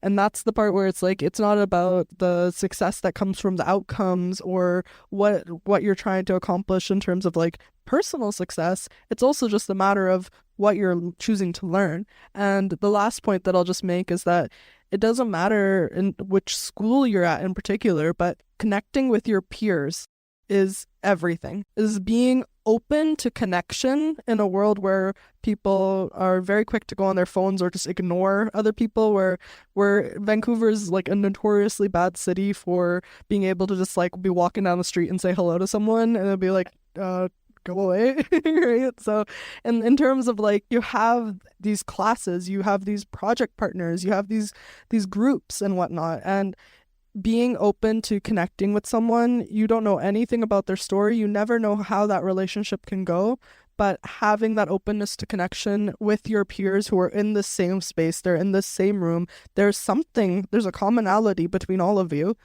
And that's the part where it's like, it's not about the success that comes from the outcomes or what you're trying to accomplish in terms of like personal success. It's also just a matter of what you're choosing to learn. And the last point that I'll just make is that it doesn't matter in which school you're at in particular, but connecting with your peers is everything. Is being open to connection in a world where people are very quick to go on their phones or just ignore other people, where Vancouver is like a notoriously bad city for being able to just like be walking down the street and say hello to someone and it'll be like, go away. Right? So in terms of like, you have these classes, you have these project partners, you have these groups and whatnot, and being open to connecting with someone, you don't know anything about their story, you never know how that relationship can go, but having that openness to connection with your peers who are in the same space, they're in the same room, there's a commonality between all of you.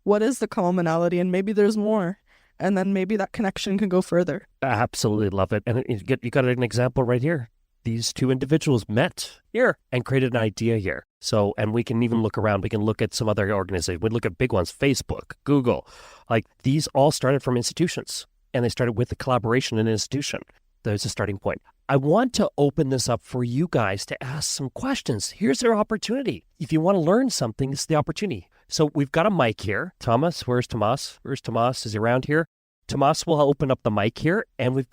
What is the commonality? And maybe there's more. And then maybe that connection can go further. I absolutely love it. And you got an example right here. These two individuals met here and created an idea here. So, and we can even look around. We can look at some other organizations. We look at big ones, Facebook, Google. Like, these all started from institutions, and they started with the collaboration in an institution. There's a starting point. I want to open this up for you guys to ask some questions. Here's your opportunity. If you want to learn something, this is the opportunity. So we've got a mic here. Thomas, where's Tomas? Where's Tomas? Is he around here? Tomas will open up the mic here, and we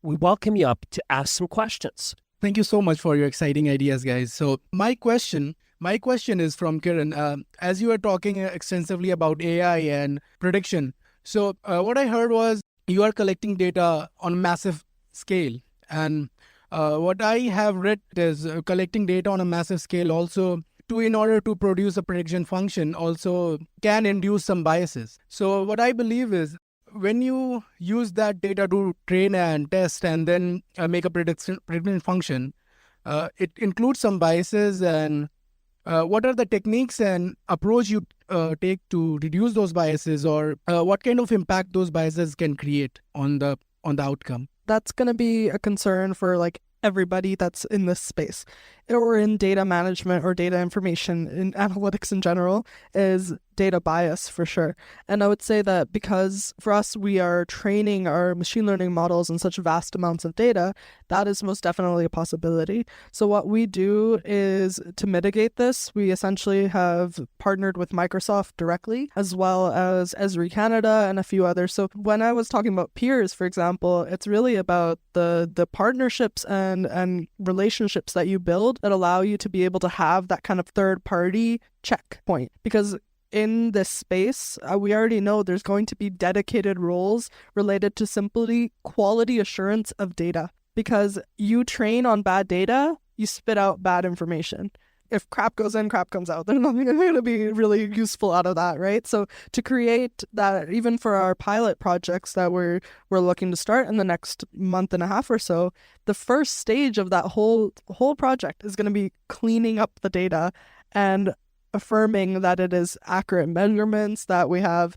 welcome you up to ask some questions. Thank you so much for your exciting ideas, guys. So my question is from Kiran. As you were talking extensively about AI and prediction, so what I heard was you are collecting data on a massive scale. And what I have read is collecting data on a massive scale also, in order to produce a prediction function, also can induce some biases. So what I believe is, when you use that data to train and test and then make a prediction function, it includes some biases. And what are the techniques and approach you take to reduce those biases, or what kind of impact those biases can create on the outcome? That's going to be a concern for like everybody that's in this space or in data management or data information in analytics in general, is data bias for sure. And I would say that because for us, we are training our machine learning models in such vast amounts of data, that is most definitely a possibility. So what we do is, to mitigate this, we essentially have partnered with Microsoft directly, as well as Esri Canada and a few others. So when I was talking about peers, for example, it's really about the partnerships and relationships that you build that allow you to be able to have that kind of third-party checkpoint. Because in this space, we already know there's going to be dedicated roles related to simply quality assurance of data. Because you train on bad data, you spit out bad information. If crap goes in, crap comes out. There's nothing going to be really useful out of that, right? So to create that, even for our pilot projects that we're looking to start in the next month and a half or so, the first stage of that whole project is going to be cleaning up the data and affirming that it is accurate measurements, that we have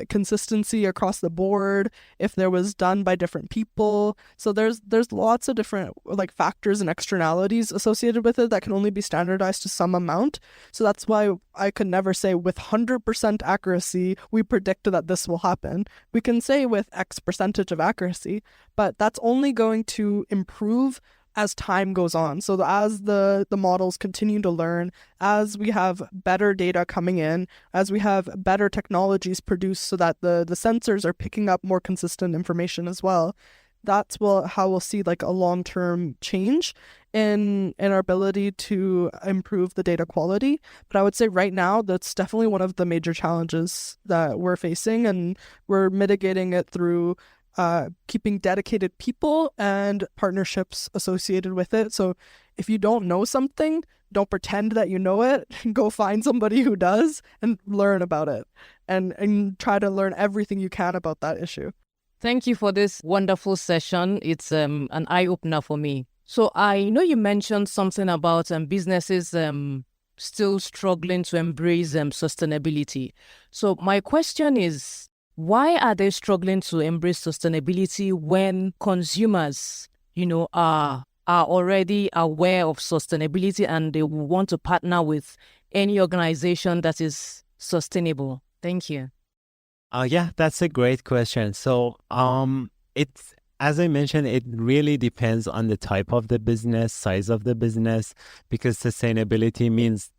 consistency across the board, if there was done by different people. So there's lots of different like factors and externalities associated with it that can only be standardized to some amount. So that's why I could never say with 100% accuracy, we predict that this will happen. We can say with X percentage of accuracy, but that's only going to improve as time goes on. So as the models continue to learn, as we have better data coming in, as we have better technologies produced so that the sensors are picking up more consistent information as well, that's how we'll see like a long-term change in our ability to improve the data quality. But I would say right now, that's definitely one of the major challenges that we're facing, and we're mitigating it through keeping dedicated people and partnerships associated with it. So if you don't know something, don't pretend that you know it. Go find somebody who does and learn about it. and try to learn everything you can about that issue. Thank you for this wonderful session. It's an eye-opener for me. So I know you mentioned something about businesses still struggling to embrace sustainability. So my question is, why are they struggling to embrace sustainability when consumers, are already aware of sustainability and they want to partner with any organization that is sustainable? Thank you. Yeah, that's a great question. So, it's, as I mentioned, it really depends on the type of the business, size of the business, because sustainability means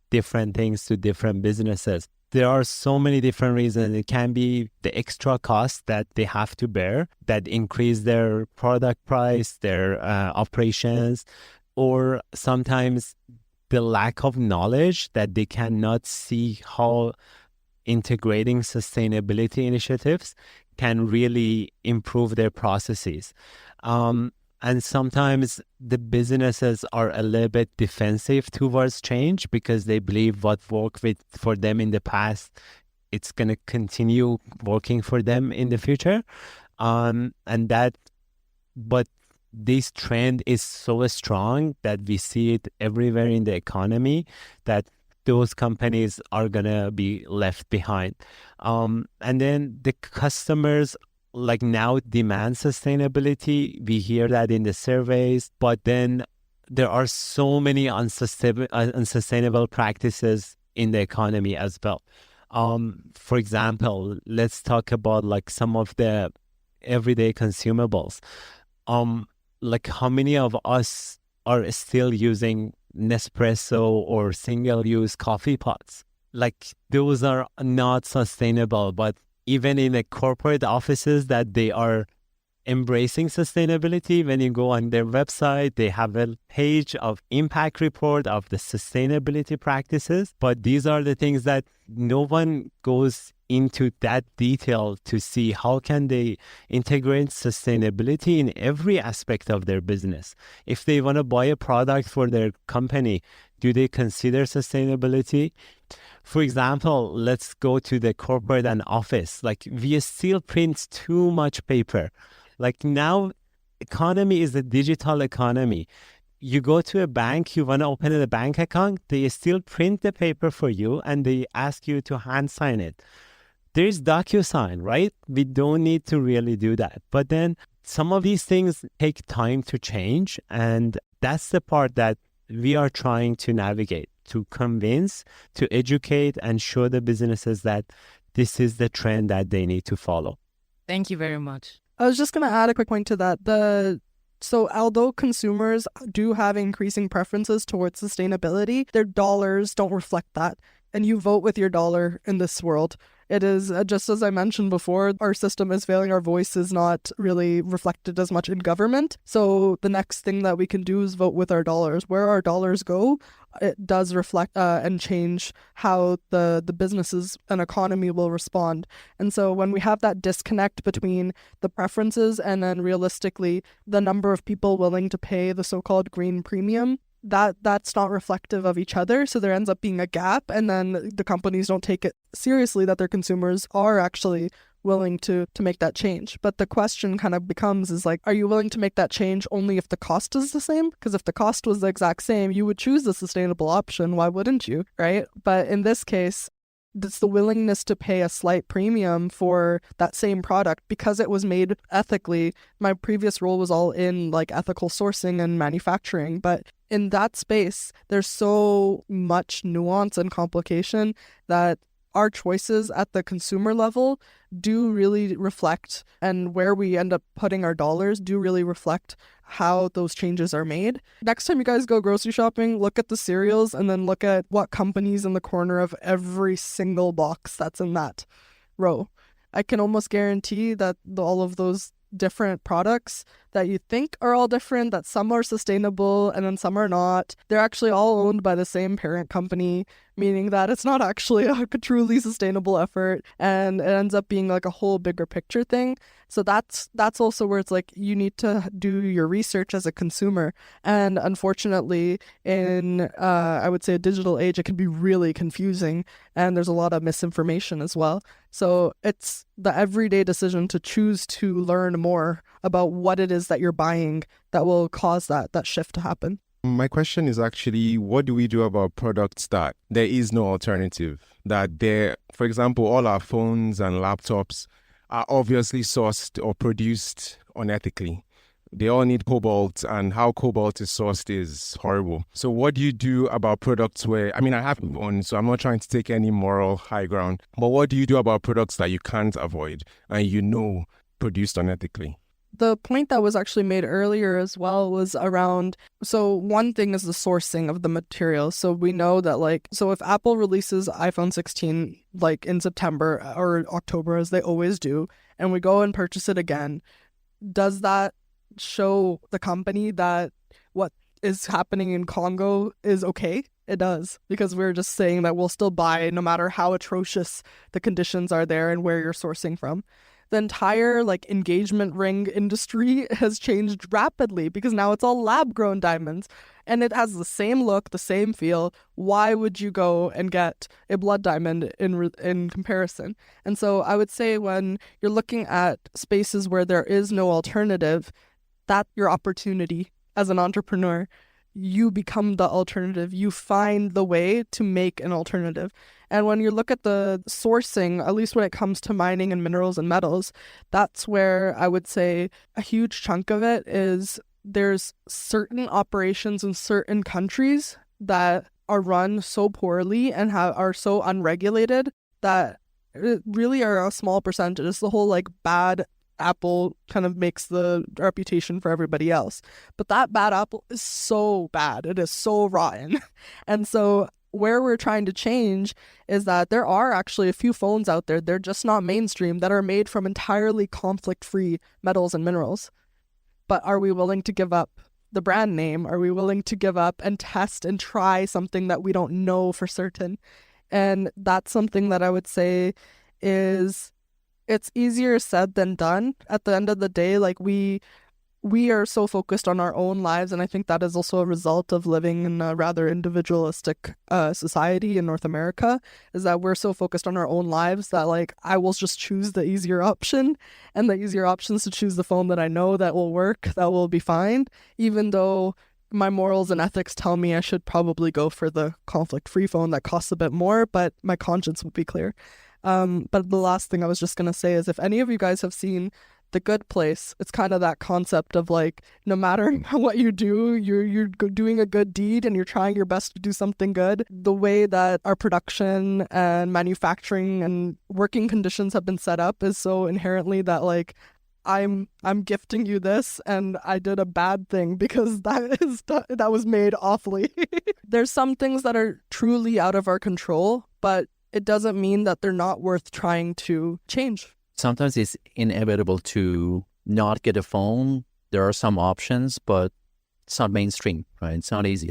different things to different businesses. There are so many different reasons. It can be the extra costs that they have to bear that increase their product price, their operations, or sometimes the lack of knowledge that they cannot see how integrating sustainability initiatives can really improve their processes. And sometimes the businesses are a little bit defensive towards change because they believe what worked for them in the past, it's going to continue working for them in the future. But this trend is so strong that we see it everywhere in the economy that those companies are going to be left behind. And then the customers now demand sustainability. We hear that in the surveys, but then there are so many unsustainable practices in the economy as well. For example, let's talk about some of the everyday consumables. How many of us are still using Nespresso or single-use coffee pots? Those are not sustainable, but even in the corporate offices that they are embracing sustainability, when you go on their website, they have a page of impact report of the sustainability practices. But these are the things that no one goes into that detail to see how can they integrate sustainability in every aspect of their business. If they want to buy a product for their company, do they consider sustainability? For example, let's go to the corporate and office. We still print too much paper. Now, economy is a digital economy. You go to a bank, you want to open a bank account, they still print the paper for you and they ask you to hand sign it. There's DocuSign, right? We don't need to really do that. But then some of these things take time to change. And that's the part that we are trying to navigate, to convince, to educate, and show the businesses that this is the trend that they need to follow. Thank you very much. I was just going to add a quick point to that. So although consumers do have increasing preferences towards sustainability, their dollars don't reflect that. And you vote with your dollar in this world. It is, just as I mentioned before, our system is failing. Our voice is not really reflected as much in government. So the next thing that we can do is vote with our dollars. Where our dollars go, it does reflect and change how the businesses and economy will respond. And so when we have that disconnect between the preferences and then realistically the number of people willing to pay the so-called green premium, that's not reflective of each other. So there ends up being a gap, and then the companies don't take it seriously that their consumers are actually willing to make that change. But the question kind of becomes is are you willing to make that change only if the cost is the same? Because if the cost was the exact same, you would choose the sustainable option. Why wouldn't you, right? But in this case, it's the willingness to pay a slight premium for that same product because it was made ethically. My previous role was all in ethical sourcing and manufacturing, but in that space, there's so much nuance and complication that our choices at the consumer level do really reflect, and where we end up putting our dollars do really reflect how those changes are made. Next time you guys go grocery shopping, look at the cereals and then look at what company's in the corner of every single box that's in that row. I can almost guarantee that all of those different products that you think are all different, that some are sustainable and then some are not, they're actually all owned by the same parent company meaning that it's not actually a truly sustainable effort, and it ends up being like a whole bigger picture thing. So that's also where it's like you need to do your research as a consumer. And unfortunately, in I would say a digital age, it can be really confusing, and there's a lot of misinformation as well. So it's the everyday decision to choose to learn more about what it is that you're buying that will cause that shift to happen. My question is actually, what do we do about products that there is no alternative? That there, for example, all our phones and laptops are obviously sourced or produced unethically. They all need cobalt, and how cobalt is sourced is horrible. So what do you do about products where, I mean, I have one, so I'm not trying to take any moral high ground, but what do you do about products that you can't avoid and you know produced unethically? The point that was actually made earlier as well was around, so one thing is the sourcing of the material. So we know that so if Apple releases iPhone 16 in September or October, as they always do, and we go and purchase it again, does that show the company that what is happening in Congo is okay? It does, because we're just saying that we'll still buy no matter how atrocious the conditions are there and where you're sourcing from. The entire engagement ring industry has changed rapidly because now it's all lab-grown diamonds, and it has the same look, the same feel. Why would you go and get a blood diamond in comparison? And so I would say when you're looking at spaces where there is no alternative, that's your opportunity as an entrepreneur. You become the alternative. You find the way to make an alternative. And when you look at the sourcing, at least when it comes to mining and minerals and metals, that's where I would say a huge chunk of it is there's certain operations in certain countries that are run so poorly and are so unregulated that it really are a small percentage. It's the whole bad apple kind of makes the reputation for everybody else. But that bad apple is so bad. It is so rotten. And so where we're trying to change is that there are actually a few phones out there, they're just not mainstream, that are made from entirely conflict-free metals and minerals. But are we willing to give up the brand name? Are we willing to give up and test and try something that we don't know for certain? And that's something that I would say is, it's easier said than done. At the end of the day, we are so focused on our own lives, and I think that is also a result of living in a rather individualistic society in North America, is that we're so focused on our own lives that I will just choose the easier option, and the easier option is to choose the phone that I know that will work, that will be fine, even though my morals and ethics tell me I should probably go for the conflict-free phone that costs a bit more, but my conscience would be clear. But the last thing I was just going to say is, if any of you guys have seen The Good Place, it's kind of that concept of no matter what you do, you're doing a good deed and you're trying your best to do something good. The way that our production and manufacturing and working conditions have been set up is so inherently that I'm gifting you this and I did a bad thing because that was made awfully. There's some things that are truly out of our control, but it doesn't mean that they're not worth trying to change. Sometimes it's inevitable to not get a phone. There are some options, but it's not mainstream, right? It's not easy.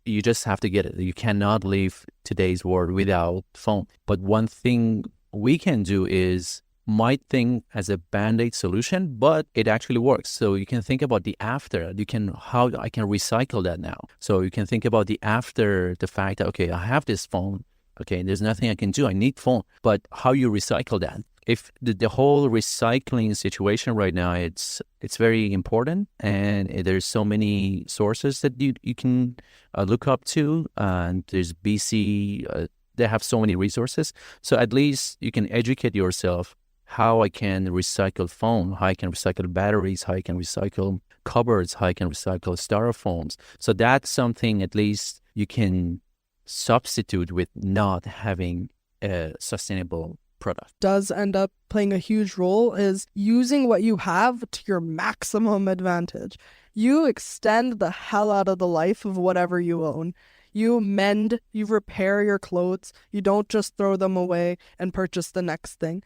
You just have to get it. You cannot live today's world without phone. But one thing we can do is might think as a band-aid solution, but it actually works. So you can think about the after. How I can recycle that now. So you can think about the after the fact that, okay, I have this phone. Okay, there's nothing I can do. I need phone. But how you recycle that? If the whole recycling situation right now, it's very important, and there's so many sources that you can look up to, and there's BC, they have so many resources. So at least you can educate yourself how I can recycle phone, how I can recycle batteries, how I can recycle cupboards, how I can recycle styrofoams. So that's something at least you can substitute with not having a sustainable product. Does end up playing a huge role is using what you have to your maximum advantage. You extend the hell out of the life of whatever you own. You mend, you repair your clothes. You don't just throw them away and purchase the next thing.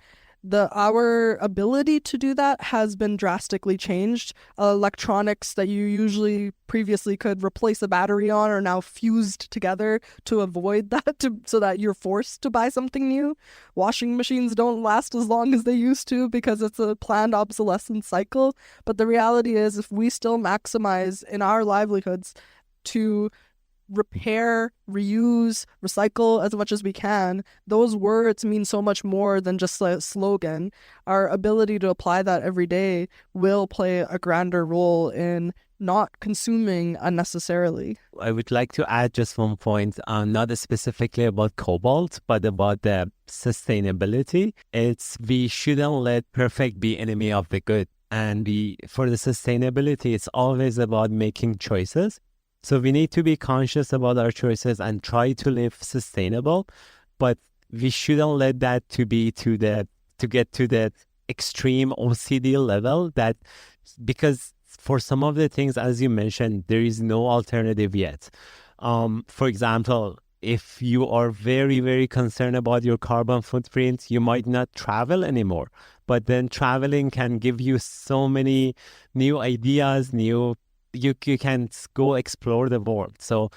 our ability to do that has been drastically changed. Electronics that you usually previously could replace a battery on are now fused together to avoid that, so that you're forced to buy something new. Washing machines don't last as long as they used to because it's a planned obsolescence cycle. But the reality is, if we still maximize in our livelihoods to repair, reuse, recycle as much as we can, those words mean so much more than just a slogan. Our ability to apply that every day will play a grander role in not consuming unnecessarily. I would like to add just one point, not specifically about cobalt, but about the sustainability. We shouldn't let perfect be enemy of the good. And for the sustainability, it's always about making choices. So we need to be conscious about our choices and try to live sustainable, but we shouldn't let that to get to the extreme OCD level, that because for some of the things, as you mentioned, there is no alternative yet. For example, if you are very, very concerned about your carbon footprint, you might not travel anymore. But then traveling can give you so many new ideas, you can go explore the world. So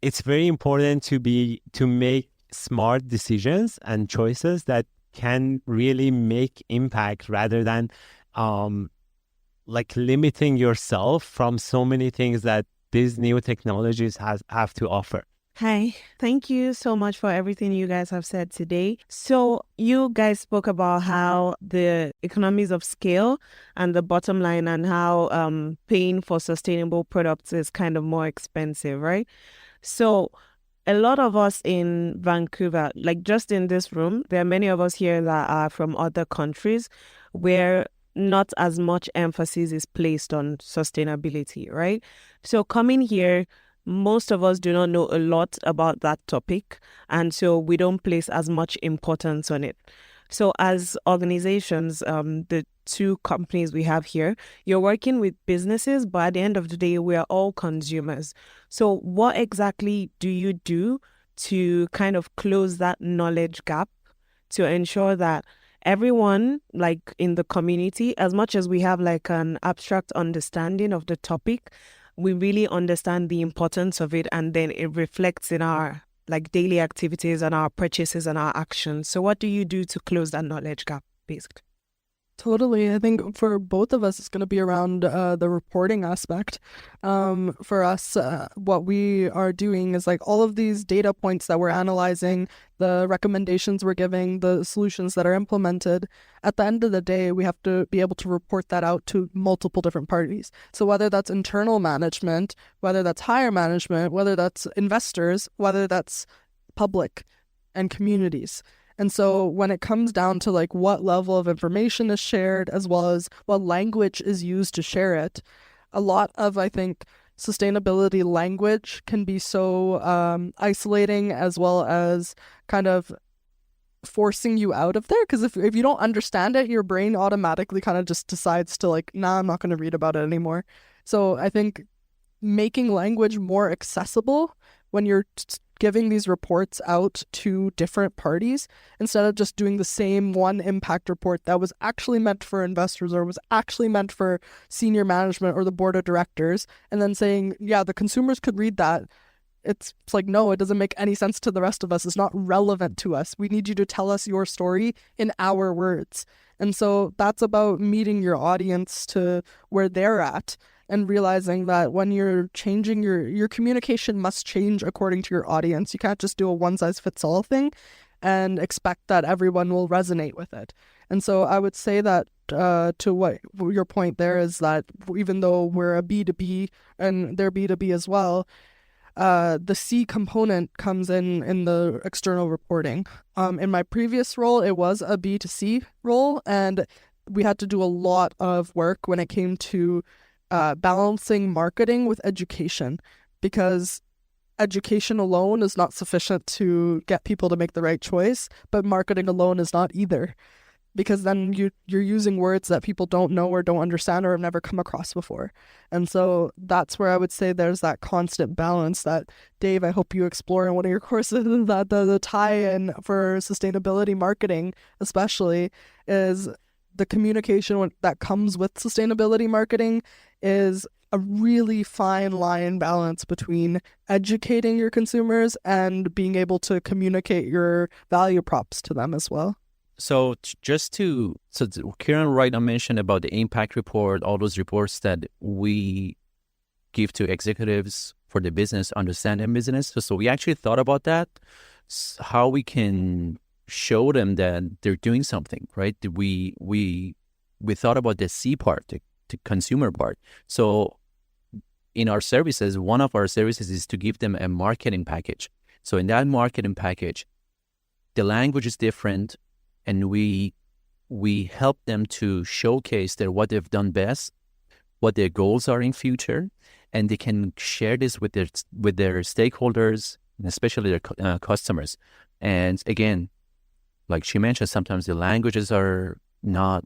it's very important to make smart decisions and choices that can really make impact, rather than limiting yourself from so many things that these new technologies have to offer. Hi, thank you so much for everything you guys have said today. So you guys spoke about how the economies of scale and the bottom line, and how paying for sustainable products is kind of more expensive, right? So a lot of us in Vancouver, like just in this room, there are many of us here that are from other countries where not as much emphasis is placed on sustainability, right? So coming here, most of us do not know a lot about that topic, and so we don't place as much importance on it. So as organizations, the two companies we have here, you're working with businesses, but at the end of the day, we are all consumers. So what exactly do you do to kind of close that knowledge gap to ensure that everyone, like in the community, as much as we have like an abstract understanding of the topic, we really understand the importance of it, and then it reflects in our like daily activities and our purchases and our actions. So what do you do to close that knowledge gap, basically? Totally. I think for both of us, it's going to be around the reporting aspect. For us, what we are doing is like all of these data points that we're analyzing, the recommendations we're giving, the solutions that are implemented. At the end of the day, we have to be able to report that out to multiple different parties. So whether that's internal management, whether that's higher management, whether that's investors, whether that's public and communities. And so when it comes down to like what level of information is shared, as well as what language is used to share it, a lot of, I think, sustainability language can be so isolating, as well as kind of forcing you out of there. Because if you don't understand it, your brain automatically kind of just decides to like, nah, I'm not going to read about it anymore. So I think making language more accessible when you're giving these reports out to different parties, instead of just doing the same one impact report that was actually meant for investors or was actually meant for senior management or the board of directors, and then saying, yeah, the consumers could read that. It's like, no, it doesn't make any sense to the rest of us. It's not relevant to us. We need you to tell us your story in our words. And so that's about meeting your audience to where they're at, and realizing that when you're changing your communication must change according to your audience. You can't just do a one-size-fits-all thing and expect that everyone will resonate with it. And so I would say that to what your point there is, that even though we're a B2B and they're B2B as well, the C component comes in the external reporting. In my previous role, it was a B2C role, and we had to do a lot of work when it came to balancing marketing with education, because education alone is not sufficient to get people to make the right choice, but marketing alone is not either. because then you're using words that people don't know or don't understand or have never come across before. And so that's where I would say there's that constant balance that, Dave, I hope you explore in one of your courses, that the tie-in for sustainability marketing especially is the communication that comes with sustainability marketing is a really fine line balance between educating your consumers and being able to communicate your value props to them as well. So Keighron right now mentioned about the impact report, all those reports that we give to executives for the business, understand their business. So we actually thought about that, how we can show them that they're doing something, right? We thought about the C part, the consumer part. So in our services, one of our services is to give them a marketing package. So in that marketing package, the language is different, and we help them to showcase what they've done best, what their goals are in future, and they can share this with their stakeholders, and especially their customers. And again, like she mentioned, sometimes the languages are not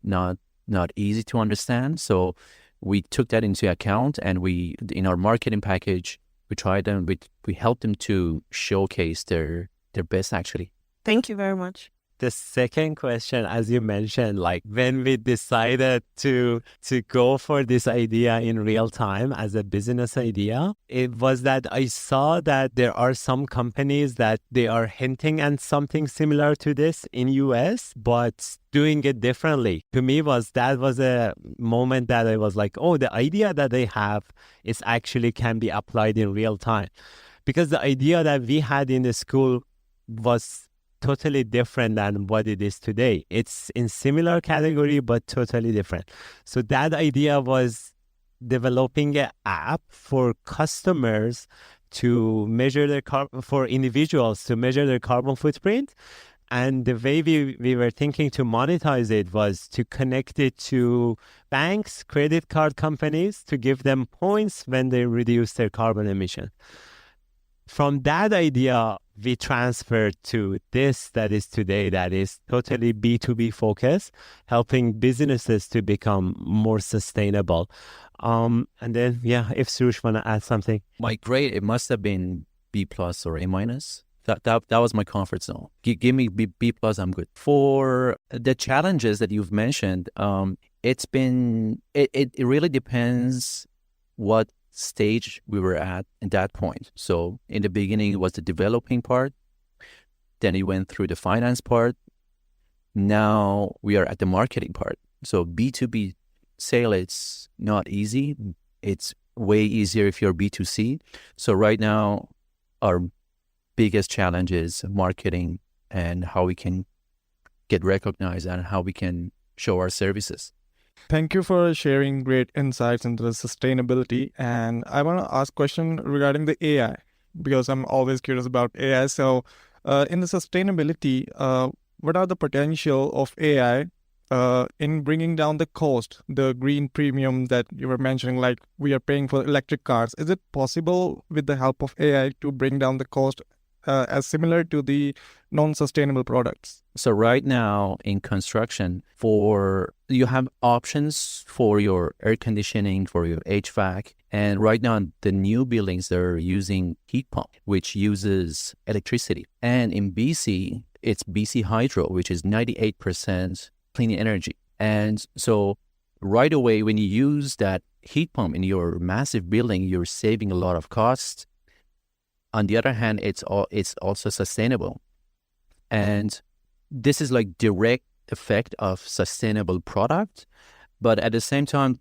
easy to understand. So we took that into account, and in our marketing package, we help them to showcase their best actually. Thank you very much. The second question, as you mentioned, like when we decided to go for this idea in real time as a business idea, it was that I saw that there are some companies that they are hinting at something similar to this in US, but doing it differently. To me, that was a moment that I was like, oh, the idea that they have is actually can be applied in real time. Because the idea that we had in the school was totally different than what it is today. It's in similar category, but totally different. So that idea was developing an app for customers to measure for individuals to measure their carbon footprint. And the way we were thinking to monetize it was to connect it to banks, credit card companies, to give them points when they reduce their carbon emission. From that idea, we transferred to this that is today, that is totally B2B focused, helping businesses to become more sustainable. And then, if Soroush want to add something. My grade, it must have been B plus or A minus. That was my comfort zone. Give me B plus, I'm good. For the challenges that you've mentioned, it really depends what stage we were at that point. So in the beginning, it was the developing part. Then it went through the finance part. Now we are at the marketing part. So B2B sale, it's not easy. It's way easier if you're B2C. So right now, our biggest challenge is marketing and how we can get recognized and how we can show our services. Thank you for sharing great insights into the sustainability. And I want to ask a question regarding the AI, because I'm always curious about AI. So in the sustainability, what are the potential of AI in bringing down the cost, the green premium that you were mentioning, like we are paying for electric cars? Is it possible with the help of AI to bring down the cost as similar to the non-sustainable products? So right now in construction, you have options for your air conditioning, for your HVAC. And right now, the new buildings, they're using heat pump, which uses electricity. And in BC, it's BC Hydro, which is 98% clean energy. And so right away, when you use that heat pump in your massive building, you're saving a lot of costs. On the other hand, it's also sustainable. And this is like direct effect of sustainable product. But at the same time,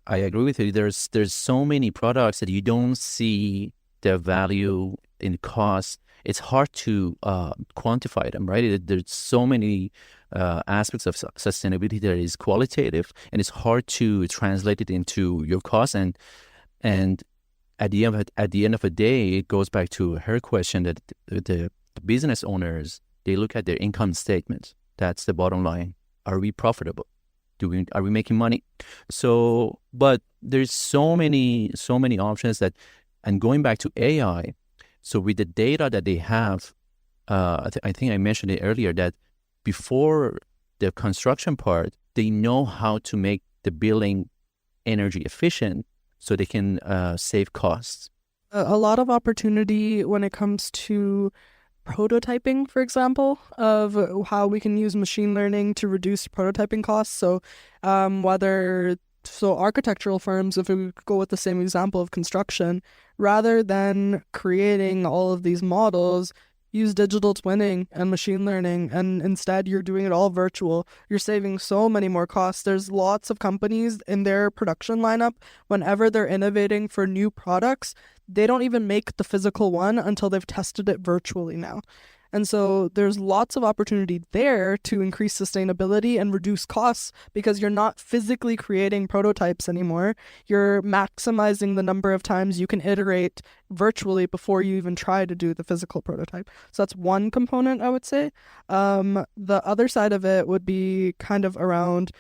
I agree with you. There's so many products that you don't see their value in cost. It's hard to quantify them, right? There's so many aspects of sustainability that is qualitative, and it's hard to translate it into your cost. And at the end of the day, it goes back to her question that the business owners, they look at their income statement. That's the bottom line. Are we profitable? Are we making money? So, but there's so many options that, and going back to AI, so with the data that they have, I think I mentioned it earlier that before the construction part, they know how to make the building energy efficient so they can save costs. A lot of opportunity when it comes to prototyping, for example, of how we can use machine learning to reduce prototyping costs. So architectural firms, if we go with the same example of construction, rather than creating all of these models, use digital twinning and machine learning, and instead you're doing it all virtual. You're saving so many more costs. There's lots of companies in their production lineup, whenever they're innovating for new products, they don't even make the physical one until they've tested it virtually now. And so there's lots of opportunity there to increase sustainability and reduce costs, because you're not physically creating prototypes anymore. You're maximizing the number of times you can iterate virtually before you even try to do the physical prototype. So that's one component, I would say. The other side of it would be kind of around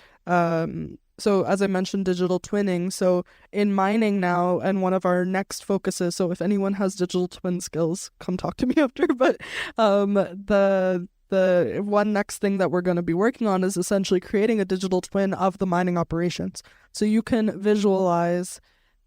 so as I mentioned, digital twinning. So in mining now, and one of our next focuses, so if anyone has digital twin skills, come talk to me after. But the one next thing that we're going to be working on is essentially creating a digital twin of the mining operations. So you can visualize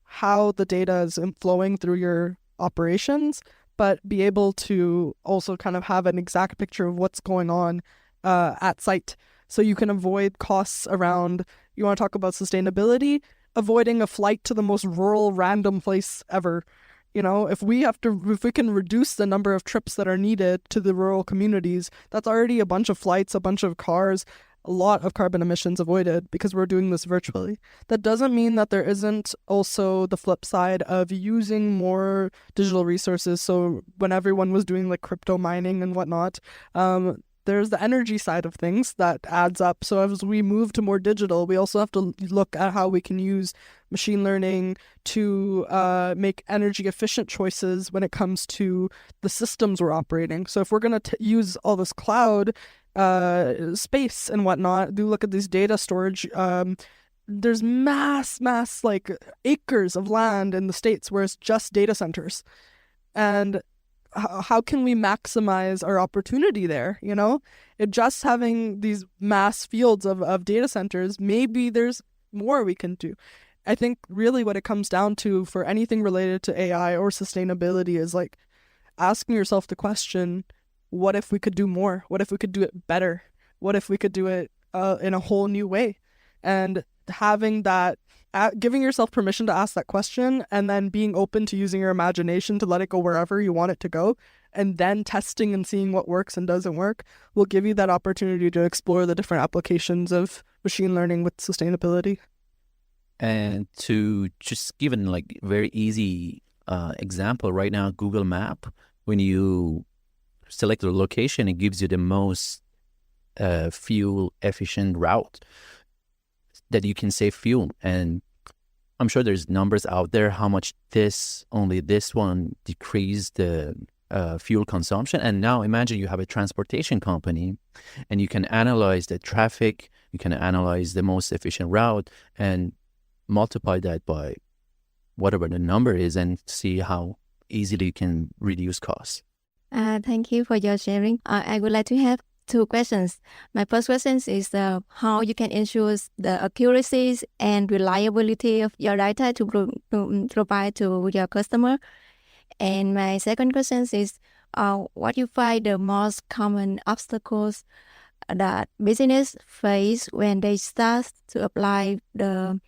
how the data is flowing through your operations, but be able to also kind of have an exact picture of what's going on at site. So you can avoid costs around, you want to talk about sustainability, avoiding a flight to the most rural random place ever. You know, if we can reduce the number of trips that are needed to the rural communities, that's already a bunch of flights, a bunch of cars, a lot of carbon emissions avoided, because we're doing this virtually. That doesn't mean that there isn't also the flip side of using more digital resources. So when everyone was doing like crypto mining and whatnot, there's the energy side of things that adds up. So as we move to more digital, we also have to look at how we can use machine learning to make energy efficient choices when it comes to the systems we're operating. So if we're going to use all this cloud space and whatnot, do look at these data storage. There's mass like acres of land in the States where it's just data centers. And how can we maximize our opportunity there? You know, just having these mass fields of data centers, maybe there's more we can do. I think really what it comes down to for anything related to AI or sustainability is like asking yourself the question, what if we could do more? What if we could do it better? What if we could do it in a whole new way? And having that, giving yourself permission to ask that question, and then being open to using your imagination to let it go wherever you want it to go, and then testing and seeing what works and doesn't work will give you that opportunity to explore the different applications of machine learning with sustainability. And to just give an like very easy example, right now, Google Map, when you select the location, it gives you the most fuel efficient route that you can save fuel. And I'm sure there's numbers out there how much only this one decreased the fuel consumption. And now imagine you have a transportation company and you can analyze the traffic, you can analyze the most efficient route and multiply that by whatever the number is and see how easily you can reduce costs. Thank you for your sharing. I would like to have two questions. My first question is how you can ensure the accuracy and reliability of your data to provide to your customer. And my second question is what you find the most common obstacles that business face when they start to apply the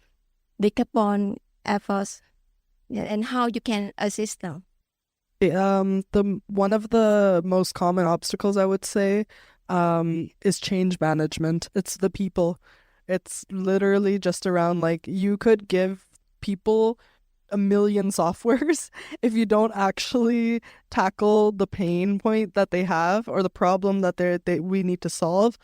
decarbon efforts, and how you can assist them. One of the most common obstacles, I would say, is change management. It's the people. It's literally just around like you could give people a million softwares if you don't actually tackle the pain point that they have or the problem that we need to solve.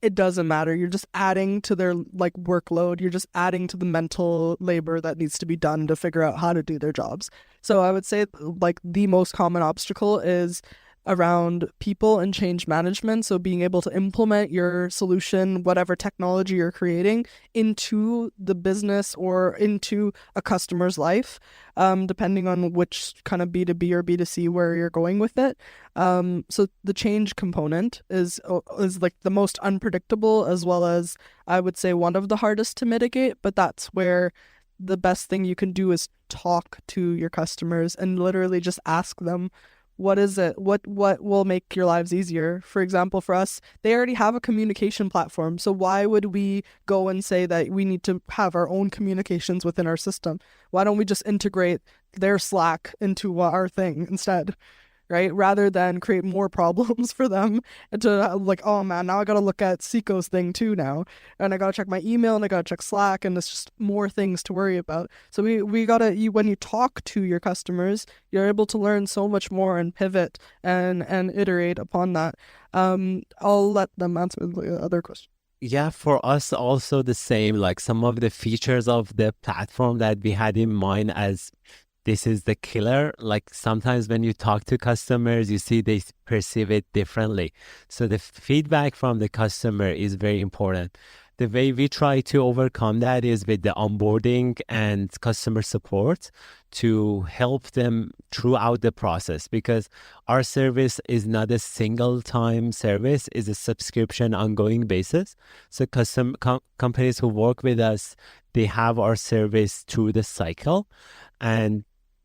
It doesn't matter. You're just adding to their like workload. You're just adding to the mental labor that needs to be done to figure out how to do their jobs. So I would say like the most common obstacle is around people and change management. So being able to implement your solution, whatever technology you're creating, into the business or into a customer's life, depending on which kind of B2B or B2C where you're going with it. So the change component is like the most unpredictable, as well as I would say one of the hardest to mitigate, but that's where the best thing you can do is talk to your customers and literally just ask them, what is it? What will make your lives easier? For example, for us, they already have a communication platform. So why would we go and say that we need to have our own communications within our system? Why don't we just integrate their Slack into our thing instead? Right? Rather than create more problems for them and to like, oh man, now I got to look at Ceco's thing too now. And I got to check my email and I got to check Slack, and it's just more things to worry about. So we got to, when you talk to your customers, you're able to learn so much more and pivot and iterate upon that. I'll let them answer the other question. Yeah, for us also the same, like some of the features of the platform that we had in mind as this is the killer. Like sometimes when you talk to customers, you see they perceive it differently. So the feedback from the customer is very important. The way we try to overcome that is with the onboarding and customer support to help them throughout the process, because our service is not a single time service, it's a subscription ongoing basis. So companies who work with us, they have our service through the cycle, and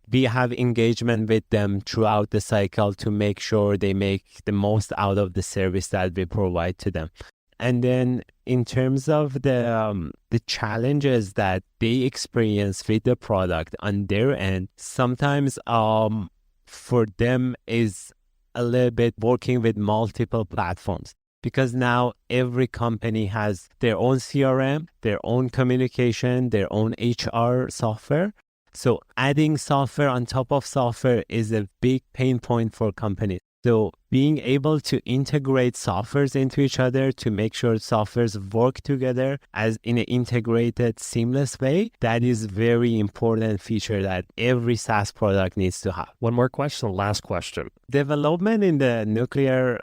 we have engagement with them throughout the cycle to make sure they make the most out of the service that we provide to them. And then in terms of the challenges that they experience with the product on their end, sometimes for them is a little bit working with multiple platforms. Because now every company has their own CRM, their own communication, their own HR software. So adding software on top of software is a big pain point for companies. So being able to integrate softwares into each other to make sure softwares work together as in an integrated, seamless way, that is very important feature that every SaaS product needs to have. One more question, last question. Development in the nuclear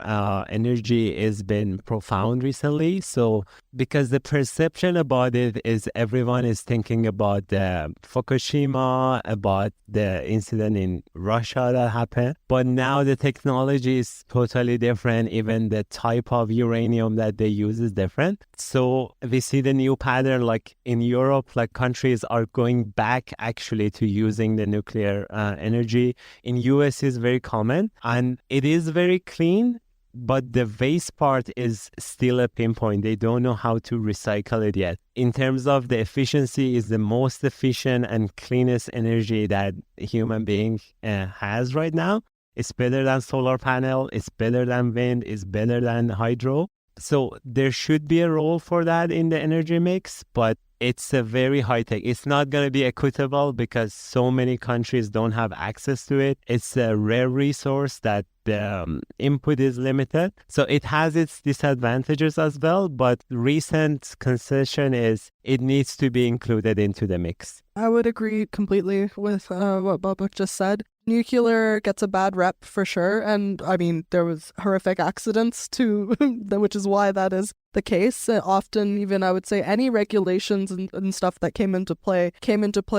energy has been profound recently. So because the perception about it is everyone is thinking about the Fukushima, about the incident in Russia that happened. But now the technology is totally different. Even the type of uranium that they use is different. So we see the new pattern, like in Europe, like countries are going back actually to using the nuclear energy. In US is very common and it is very clean, but the waste part is still a pinpoint. They don't know how to recycle it yet. In terms of the efficiency, is the most efficient and cleanest energy that a human being has right now. It's better than solar panel, it's better than wind, it's better than hydro. So there should be a role for that in the energy mix, but it's a very high tech. It's not going to be equitable because so many countries don't have access to it. It's a rare resource that the input is limited. So it has its disadvantages as well, but recent concession is it needs to be included into the mix. I would agree completely with what Babak just said. Nuclear gets a bad rep for sure. And I mean, there was horrific accidents too, which is why that is the case. Often even I would say any regulations and stuff that came into play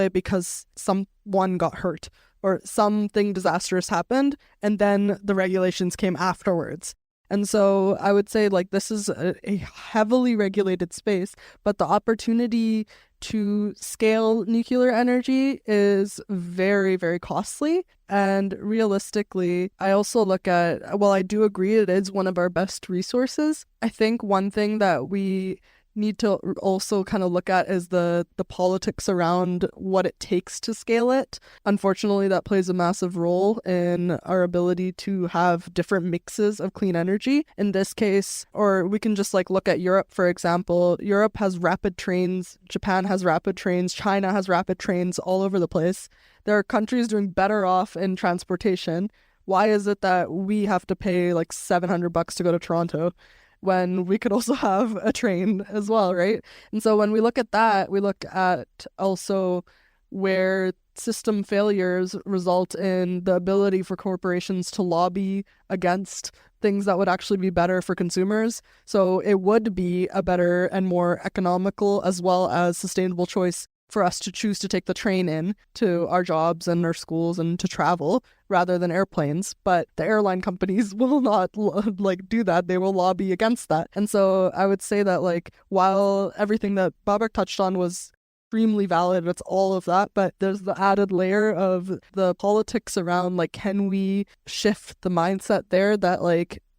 because someone got hurt or something disastrous happened, and then the regulations came afterwards. And so I would say like this is a heavily regulated space, but the opportunity to scale nuclear energy is very, very costly. And realistically, I also look at, well, I do agree it is one of our best resources. I think one thing that we need to also kind of look at is the politics around what it takes to scale it. Unfortunately, that plays a massive role in our ability to have different mixes of clean energy. In this case, or we can just like look at Europe, for example. Europe has rapid trains, Japan has rapid trains, China has rapid trains all over the place. There are countries doing better off in transportation. Why is it that we have to pay like $700 to go to Toronto when we could also have a train as well, right? And so when we look at that, we look at also where system failures result in the ability for corporations to lobby against things that would actually be better for consumers. So it would be a better and more economical as well as sustainable choice for us to choose to take the train in to our jobs and our schools and to travel rather than airplanes. But the airline companies will not do that. They will lobby against that. And so I would say that while everything that Babak touched on was extremely valid, it's all of that, but there's the added layer of the politics around can we shift the mindset there that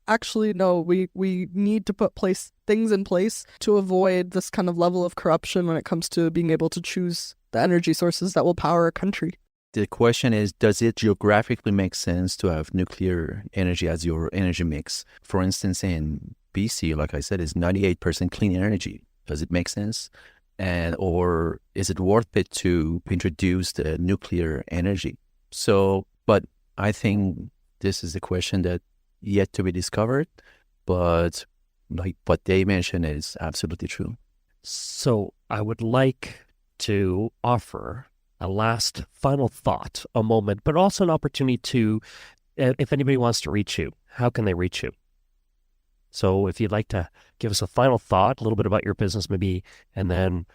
actually, no, we need to put things in place to avoid this kind of level of corruption when it comes to being able to choose the energy sources that will power a country. The question is, does it geographically make sense to have nuclear energy as your energy mix? For instance, in BC, like I said, is 98% clean energy. Does it make sense? Or is it worth it to introduce the nuclear energy? So, but I think this is a question that yet to be discovered, but what they mentioned is absolutely true. So I would like to offer a last final thought, a moment, but also an opportunity to, if anybody wants to reach you, how can they reach you? So if you'd like to give us a final thought, a little bit about your business maybe, and then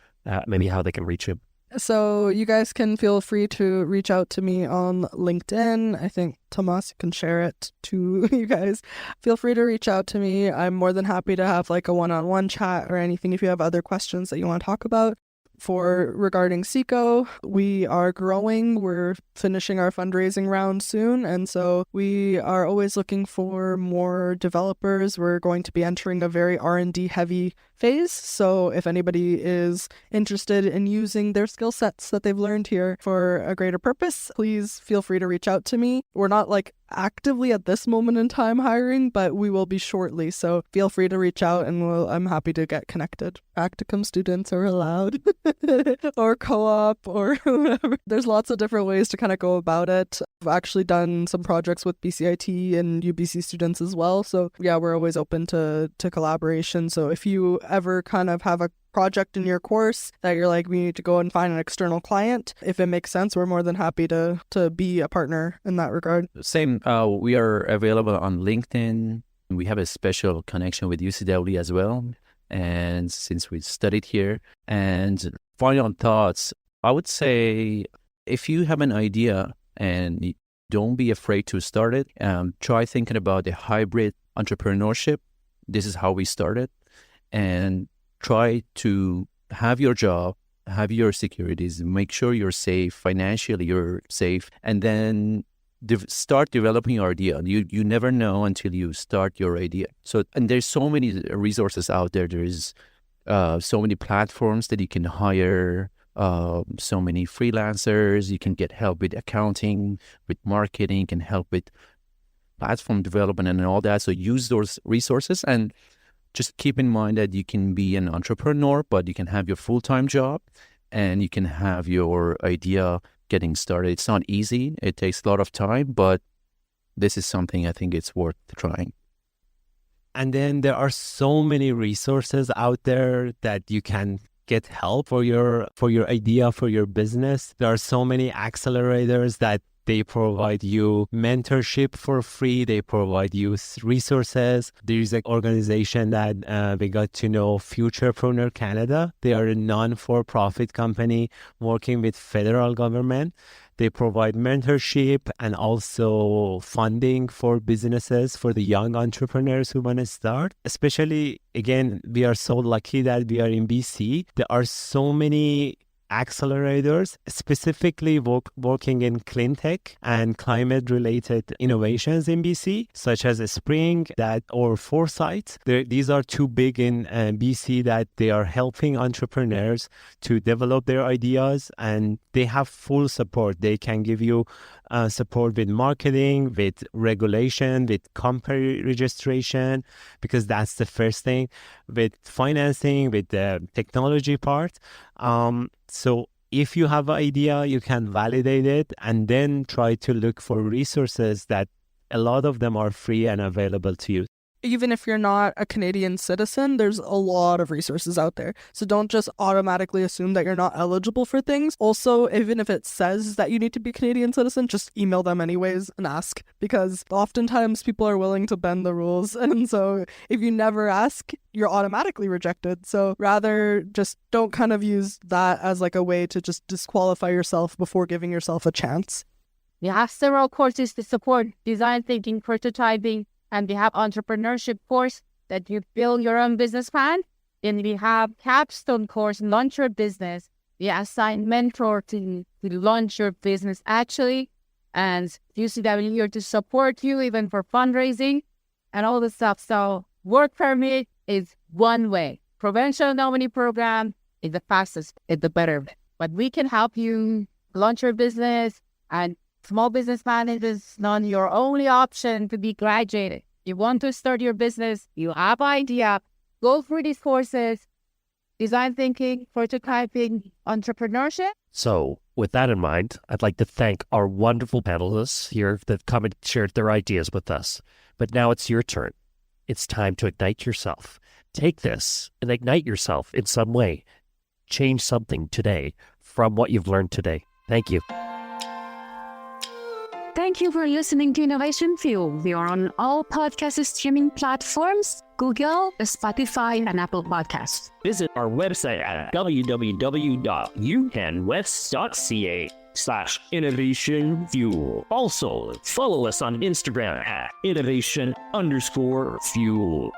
maybe how they can reach you. So you guys can feel free to reach out to me on LinkedIn. I think, Tomas, you can share it to you guys. Feel free to reach out to me. I'm more than happy to have a one-on-one chat or anything if you have other questions that you want to talk about. Regarding Ceco, we are growing. We're finishing our fundraising round soon, and so we are always looking for more developers. We're going to be entering a very R&D heavy phase, so if anybody is interested in using their skill sets that they've learned here for a greater purpose, please feel free to reach out to me. We're not actively at this moment in time hiring, but we will be shortly, so feel free to reach out and I'm happy to get connected. Practicum students are allowed or co-op or whatever. There's lots of different ways to kind of go about it. I've actually done some projects with BCIT and UBC students as well, so yeah, we're always open to collaboration. So if you ever kind of have a project in your course that you're we need to go and find an external client, if it makes sense, we're more than happy to be a partner in that regard. Same, we are available on LinkedIn. We have a special connection with UCW as well, and since we studied here. And final thoughts, I would say if you have an idea and don't be afraid to start it, try thinking about the hybrid entrepreneurship. This is how we started. And try to have your job, have your securities, make sure you're safe, financially you're safe, and then start developing your idea. You never know until you start your idea. So, and there's so many resources out there. There's so many platforms that you can hire, so many freelancers. You can get help with accounting, with marketing, can help with platform development and all that. So use those resources and just keep in mind that you can be an entrepreneur, but you can have your full-time job and you can have your idea getting started. It's not easy. It takes a lot of time, but this is something I think it's worth trying. And then there are so many resources out there that you can get help for your idea, for your business. There are so many accelerators that they provide you mentorship for free. They provide you resources. There is an organization that we got to know, Futurepreneur Canada. They are a non-for-profit company working with federal government. They provide mentorship and also funding for businesses, for the young entrepreneurs who want to start. Especially, again, we are so lucky that we are in BC. There are so many accelerators specifically working in clean tech and climate-related innovations in BC, such as Spring or Foresight. These are two big in BC that they are helping entrepreneurs to develop their ideas, and they have full support. They can give you support with marketing, with regulation, with company registration, because that's the first thing, with financing, with the technology part. So if you have an idea, you can validate it and then try to look for resources that a lot of them are free and available to you. even if you're not a Canadian citizen, there's a lot of resources out there. So don't just automatically assume that you're not eligible for things. Also, even if it says that you need to be a Canadian citizen, just email them anyways and ask, because oftentimes people are willing to bend the rules. And so if you never ask, you're automatically rejected. So rather just don't kind of use that as like a way to just disqualify yourself before giving yourself a chance. We have several courses to support design thinking, prototyping, and we have entrepreneurship course that you build your own business plan. Then we have capstone course, launch your business. We assign mentor to launch your business actually. And UCW here to support you even for fundraising and all this stuff. So work permit is one way. Provincial nominee program is the fastest, it's the better way. But we can help you launch your business, and small business management is not your only option to be graduated. You want to start your business, you have idea, go through these courses, design thinking, prototyping, entrepreneurship. So with that in mind, I'd like to thank our wonderful panelists here that come and shared their ideas with us. But now it's your turn. It's time to ignite yourself. Take this and ignite yourself in some way. Change something today from what you've learned today. Thank you. Thank you for listening to Innovation Fuel. We are on all podcast streaming platforms, Google, Spotify, and Apple Podcasts. Visit our website at www.ucanwest.ca/Innovation Fuel. Also, follow us on Instagram at innovation_fuel.